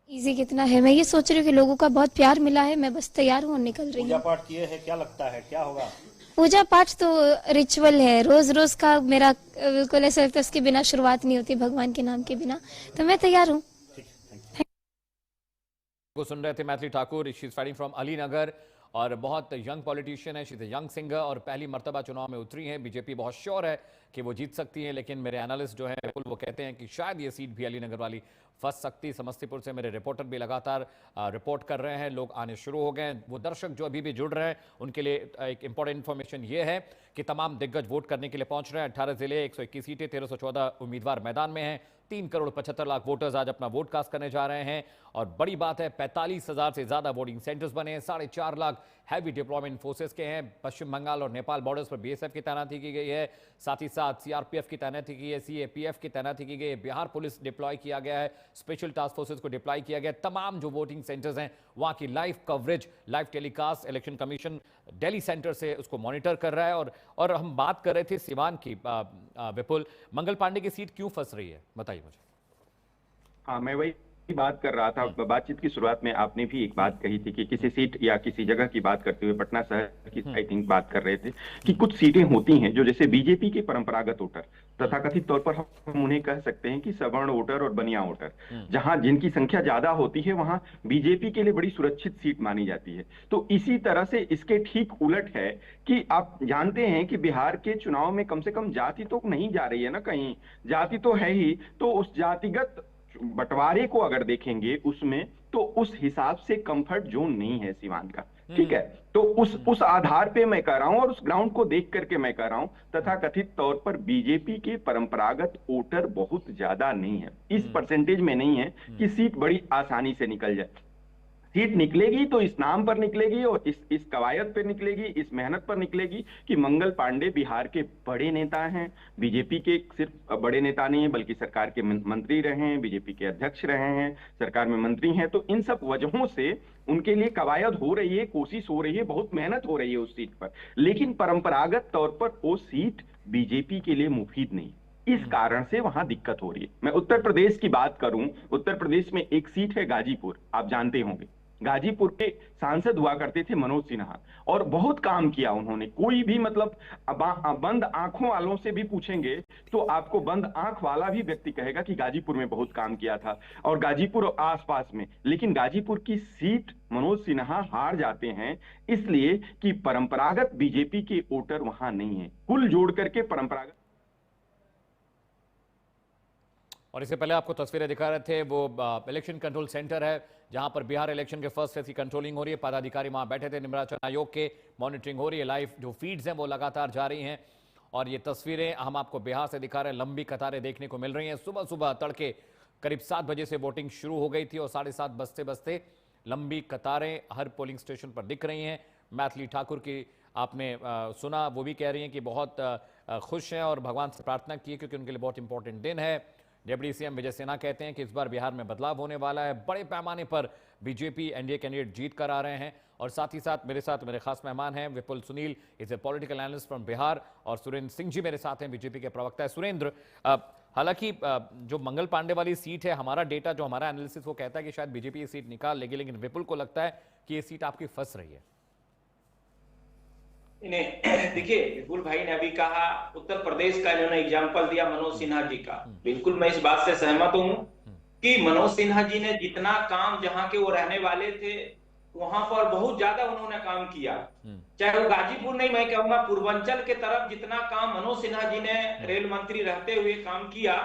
इजी कितना है? मैं ये सोच रही हूँ कि लोगों का बहुत प्यार मिला है, मैं बस तैयार हूँ, निकल रही हूँ। पूजा पाठ किए हैं, क्या लगता है क्या होगा? पूजा पाठ तो रिचुअल है, रोज रोज का मेरा बिल्कुल ऐसा लगता है उसके बिना शुरुआत नहीं होती, भगवान के नाम के बिना। तो मैं तैयार हूँ। को सुन रहे थे Maithili Thakur, she is fighting from Alinagar. और बहुत यंग पॉलिटिशियन है, she is a young singer और पहली मर्तबा चुनाव में उतरी हैं। बीजेपी बहुत श्योर है कि वो जीत सकती है, लेकिन मेरे एनालिस्ट जो है वो कहते हैं कि शायद ये सीट भी अलीनगर वाली फंस सकती। समस्तीपुर से मेरे रिपोर्टर भी लगातार रिपोर्ट कर रहे हैं, लोग आने शुरू हो गए। वो दर्शक जो अभी भी जुड़ रहे हैं उनके लिए एक इंपॉर्टेंट इन्फॉर्मेशन ये है कि तमाम दिग्गज वोट करने के लिए पहुंच रहे हैं। 18 जिले, 121 सीटें, 1314 उम्मीदवार मैदान में हैं। 3,75,00,000 वोटर्स आज अपना वोट कास्ट करने जा रहे हैं और बड़ी बात है 45,000 से ज्यादा वोटिंग सेंटर्स बने हैं। 4.5 लाख हैवी डिप्लॉयमेंट फोर्सेस के हैं। पश्चिम बंगाल और नेपाल बॉर्डर्स पर बीएसएफ की तैनाती की गई है, साथ ही साथ सीआरपीएफ की तैनाती की है, सीएपीएफ की तैनाती की गई है, बिहार पुलिस डिप्लॉय किया गया है, स्पेशल टास्क फोर्सेस को डिप्लॉय किया गया है। तमाम जो वोटिंग सेंटर्स हैं वहां की live coverage, live telecast election commission Delhi centre से उसको मॉनिटर कर रहा है। और हम बात कर रहे थे सिवान की, विपुल, मंगल पांडे की सीट क्यों फंस रही है, बताइए मुझे। हाँ, मैं वही बात कर रहा था। बातचीत की शुरुआत में आपने भी एक बात कही थी कि किसी सीट या किसी जगह की बात करते हुए पटना शहर की आई थिंक बात कर रहे थे कि कुछ सीटें होती हैं जो जैसे बीजेपी के परंपरागत वोटर, तथाकथित तौर पर हम उन्हें कह सकते हैं कि सवर्ण वोटर और बनिया वोटर, जहां जिनकी संख्या ज्यादा होती है वहां बीजेपी के लिए बड़ी सुरक्षित सीट मानी जाती है। तो इसी तरह से इसके ठीक उलट है कि आप जानते हैं कि बिहार के चुनाव में कम से कम जाति तो नहीं जा रही है ना, कहीं जाति तो है ही, तो उस जातिगत बंटवारे को अगर देखेंगे उसमें तो उस हिसाब से कंफर्ट जोन नहीं है सीवान का, ठीक है। तो उस आधार पे मैं कह रहा हूं और उस ग्राउंड को देख करके मैं कह रहा हूं, तथाकथित तौर पर बीजेपी के परंपरागत वोटर बहुत ज्यादा नहीं है, इस परसेंटेज में नहीं है कि सीट बड़ी आसानी से निकल जाए। सीट निकलेगी तो इस नाम पर निकलेगी और इस कवायद पर निकलेगी, इस मेहनत पर निकलेगी कि मंगल पांडे बिहार के बड़े नेता हैं। बीजेपी के सिर्फ बड़े नेता नहीं है बल्कि सरकार के मंत्री रहे हैं, बीजेपी के अध्यक्ष रहे हैं, सरकार में मंत्री हैं। तो इन सब वजहों से उनके लिए कवायद हो रही है, कोशिश हो रही है, बहुत मेहनत हो रही है उस सीट पर, लेकिन परंपरागत तौर पर वो सीट बीजेपी के लिए मुफीद नहीं। इस कारण से वहां दिक्कत हो रही है। मैं उत्तर प्रदेश की बात करूं, उत्तर प्रदेश में एक सीट है गाजीपुर, आप जानते होंगे। गाजीपुर के सांसद हुआ करते थे मनोज सिन्हा और बहुत काम किया उन्होंने। कोई भी मतलब बंद आंखों वालों से भी पूछेंगे तो आपको बंद आंख वाला भी व्यक्ति कहेगा कि गाजीपुर में बहुत काम किया था और गाजीपुर और आसपास में। लेकिन गाजीपुर की सीट मनोज सिन्हा हार जाते हैं इसलिए कि परंपरागत बीजेपी के वोटर वहां नहीं है, कुल जोड़ करके परंपरागत। और इससे पहले आपको तस्वीरें दिखा रहे थे, वो इलेक्शन कंट्रोल सेंटर है जहां पर बिहार इलेक्शन के फर्स्ट फेज की कंट्रोलिंग हो रही है। पदाधिकारी वहां बैठे थे, निर्वाचन आयोग के मॉनिटरिंग हो रही है, लाइव जो फीड्स हैं वो लगातार जा रही हैं। और ये तस्वीरें हम आपको बिहार से दिखा रहे हैं, लंबी कतारें देखने को मिल रही हैं। सुबह सुबह तड़के करीब 7 बजे से वोटिंग शुरू हो गई थी और 7:30 बजते बजते लंबी कतारें हर पोलिंग स्टेशन पर दिख रही हैं। मैथिली ठाकुर की आपने सुना, वो भी कह रही हैं कि बहुत खुश हैं और भगवान से प्रार्थना की है क्योंकि उनके लिए बहुत इंपॉर्टेंट दिन है। डिप्टी सीएम विजय सिन्हा कहते हैं कि इस बार बिहार में बदलाव होने वाला है, बड़े पैमाने पर बीजेपी एनडीए कैंडिडेट जीत कर आ रहे हैं। और साथ ही साथ मेरे खास मेहमान हैं Vipul Sunil, is a political analyst from Bihar, और सुरेंद्र सिंह जी मेरे साथ हैं, बीजेपी के प्रवक्ता है। सुरेंद्र, हालांकि जो मंगल पांडे वाली सीट है, हमारा डेटा जो हमारा एनालिसिस वो कहता है कि शायद बीजेपी ये सीट निकाल लेगी, लेकिन विपुल को लगता है कि ये सीट आपकी फंस रही है। देखिए, विपुल भाई ने अभी कहा उत्तर प्रदेश का, इन्होंने एग्जाम्पल दिया मनोज सिन्हा जी का। बिल्कुल मैं इस बात से सहमत हूं कि मनोज सिन्हा जी ने जितना काम जहां के वो रहने वाले थे वहां पर बहुत ज्यादा उन्होंने काम किया। चाहे वो गाजीपुर नहीं, मैं कहूंगा पूर्वांचल के तरफ जितना काम मनोज सिन्हा जी ने रेल मंत्री रहते हुए काम किया,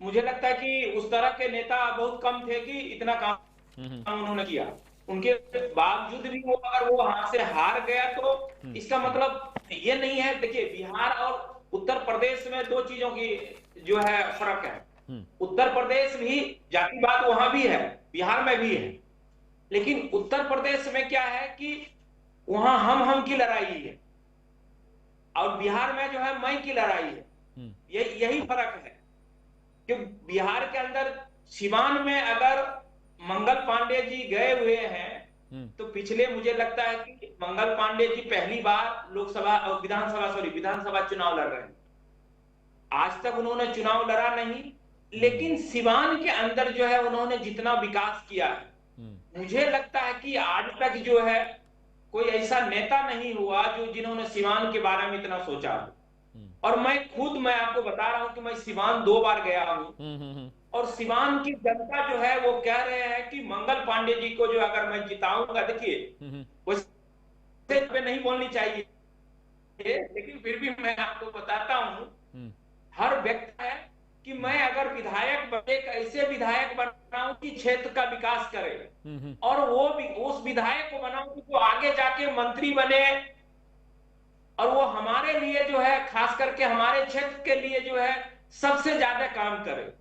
मुझे लगता है कि उस तरह के नेता बहुत कम थे कि इतना काम उन्होंने किया। उनके बावजूद भी वो अगर वो वहां से हार गया तो इसका मतलब ये नहीं है। देखिए, बिहार और उत्तर प्रदेश में दो चीजों की जो है फर्क है। उत्तर प्रदेश भी जातिवाद वहां भी है, बिहार में भी है, लेकिन उत्तर प्रदेश में क्या है कि वहां हम की लड़ाई है और बिहार में जो है मैं की लड़ाई है। यही फर्क है कि बिहार के अंदर सिवान में अगर मंगल पांडे जी गए हुए हैं तो पिछले मुझे लगता है कि मंगल पांडे जी पहली बार विधानसभा चुनाव लड़ रहे हैं। आज तक उन्होंने चुनाव लड़ा नहीं, लेकिन सिवान के अंदर जो है उन्होंने जितना विकास किया है, मुझे लगता है कि आज तक जो है कोई ऐसा नेता नहीं हुआ जिन्होंने सिवान के बारे में इतना सोचा। और मैं आपको बता रहा हूं कि मैं सिवान 2 बार गया हूं और सिवान की जनता जो है वो कह रहे हैं कि मंगल पांडे जी को जो अगर मैं जिताऊंगा, देखिए उससे पे नहीं बोलनी चाहिए, लेकिन फिर भी मैं आपको बताता हूं, हर व्यक्ति है कि मैं अगर विधायक एक ऐसे विधायक बनाऊं कि क्षेत्र का विकास करे, और वो भी उस विधायक को बनाऊं कि जो आगे जाके मंत्री बने, और वो हमारे लिए जो है खास करके हमारे क्षेत्र के लिए जो है सबसे ज्यादा काम करे।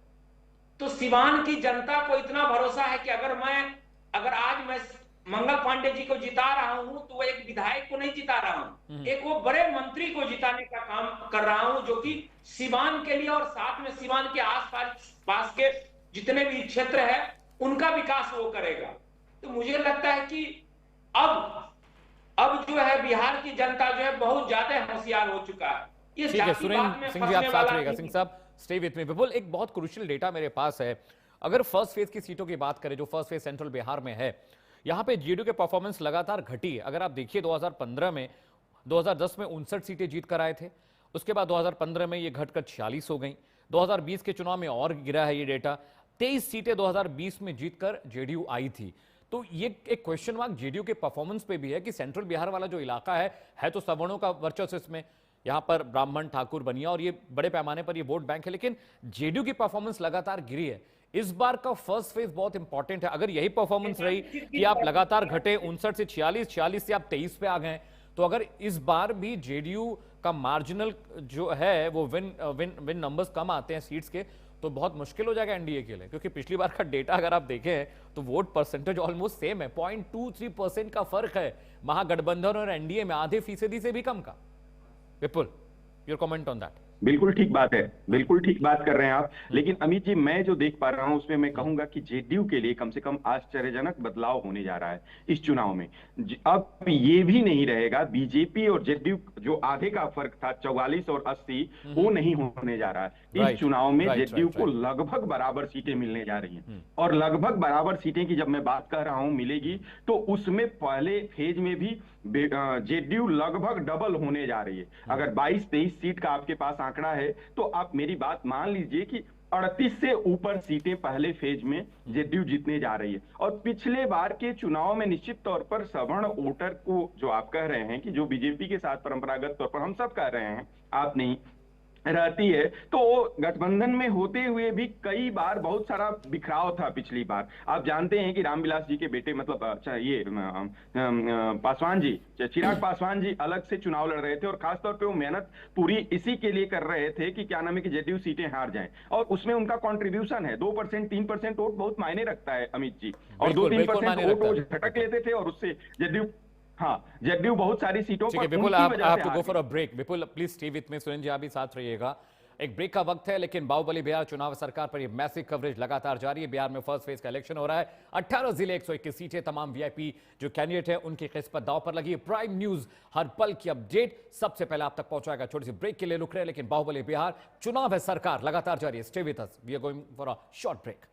तो सिवान की जनता को इतना भरोसा है कि अगर आज मैं मंगल पांडे जी को जिता रहा हूं, तो वो एक विधायक को नहीं जिता रहा हूं, एक वो बड़े मंत्री को जिताने का काम कर रहा हूं, जो कि सिवान के लिए और साथ में सिवान के आसपास के जितने भी क्षेत्र है उनका विकास वो करेगा। तो मुझे लगता है कि अब जो है बिहार की जनता जो है बहुत ज्यादा होशियार हो चुका है। ये ठीक है, सुरेंद्र सिंह जी आप साथ रहिएगा। सिंह साहब स्टे विथ मी। विपुल, एक बहुत क्रूशियल डेटा मेरे पास है। अगर फर्स्ट फेज की सीटों की बात करें, जो फर्स्ट फेज सेंट्रल बिहार में है, यहां पे जेडीयू के परफॉर्मेंस लगातार घटी है। अगर आप देखिए 2015 में 2010 में 59 सीटें जीत कर आए थे, उसके बाद 2015 में ये घटकर 46 हो गई, 2020 के चुनाव में और गिरा है ये डेटा, 23 सीटें 2020 में जीतकर जेडीयू आई थी। तो ये एक क्वेश्चन मार्क जेडीयू के परफॉर्मेंस पे भी है कि सेंट्रल बिहार वाला जो इलाका है तो सवर्णों का वर्चस्व इसमें, यहां पर ब्राह्मण ठाकुर बनिया और ये बड़े पैमाने पर ये वोट बैंक है, लेकिन जेडीयू की परफॉर्मेंस लगातार गिरी है। इस बार का फर्स्ट फेज बहुत इंपॉर्टेंट है। अगर यही परफॉर्मेंस रही कि आप लगातार घटे 59 से 46 से आप 23 पे आ गए, तो अगर इस बार भी जेडीयू का मार्जिनल जो है वो विन नंबर्स कम आते हैं सीट्स के, तो बहुत मुश्किल हो जाएगा एनडीए के लिए, क्योंकि पिछली बार का डेटा अगर आप देखें तो वोट परसेंटेज ऑलमोस्ट सेम है, 0.23% का फर्क है महागठबंधन और एनडीए में, आधे फीसदी से भी कम का। विपुल, योर कमेंट ऑन दैट। बिल्कुल ठीक बात है, बिल्कुल ठीक बात कर रहे हैं आप। लेकिन अमित जी, मैं जो देख पा रहा हूं उसमें मैं कहूंगा कि जेडीयू के लिए कम से कम आश्चर्यजनक बदलाव होने जा रहा है इस चुनाव में। अब ये भी नहीं रहेगा, बीजेपी और जेडीयू जो आधे का फर्क था 44 और 80, वो नहीं होने जा रहा है। इस चुनाव में जेडीयू को लगभग बराबर सीटें मिलने जा रही हैं, और लगभग बराबर सीटें की जब मैं बात कर रहा हूं मिलेगी, तो उसमें पहले फेज में भी जेडीयू लगभग डबल होने जा रही है। अगर 22-23 सीट का आपके पास आंकड़ा है, तो आप मेरी बात मान लीजिए कि 38 से ऊपर सीटें पहले फेज में जेडीयू जीतने जा रही है। और पिछले बार के चुनाव में निश्चित तौर पर सवर्ण वोटर को जो आप कह रहे हैं कि जो बीजेपी के साथ परंपरागत तौर पर हम सब कह रहे हैं, आप नहीं रहती है, तो गठबंधन में होते हुए भी कई बार बहुत सारा बिखराव था। पिछली बार आप जानते हैं कि रामविलास जी के बेटे, मतलब ये पासवान जी, चिराग पासवान जी अलग से चुनाव लड़ रहे थे, और खासतौर पे वो मेहनत पूरी इसी के लिए कर रहे थे कि क्या नाम है कि जेडीयू सीटें हार जाएं, और उसमें उनका कंट्रीब्यूशन है 2%, 3% वोट बहुत मायने रखता है अमित जी, और 2-3% वोट वो झटक लेते थे, और उससे जेडीयू बहुत सारी सीटों पर विपुल आप to go for a break. Vipul please stay with me. Surendra ji आप भी साथ रहिएगा, एक ब्रेक का वक्त है, लेकिन बाहुबली बिहार चुनाव सरकार पर ये मैसिव कवरेज लगातार जारी है। बिहार में फर्स्ट फेज का इलेक्शन हो रहा है, 18 जिले 121 सीटें, तमाम वीआईपी जो कैंडिडेट है उनकी किस्मत दांव पर लगी है। प्राइम न्यूज हर पल की अपडेट सबसे पहले आप तक पहुंचाएगा। छोटी सी ब्रेक के लिए रुक रहे हैं, लेकिन बाहुबली बिहार चुनाव है सरकार लगातार जारी है। Stay with us, we are going for a short break.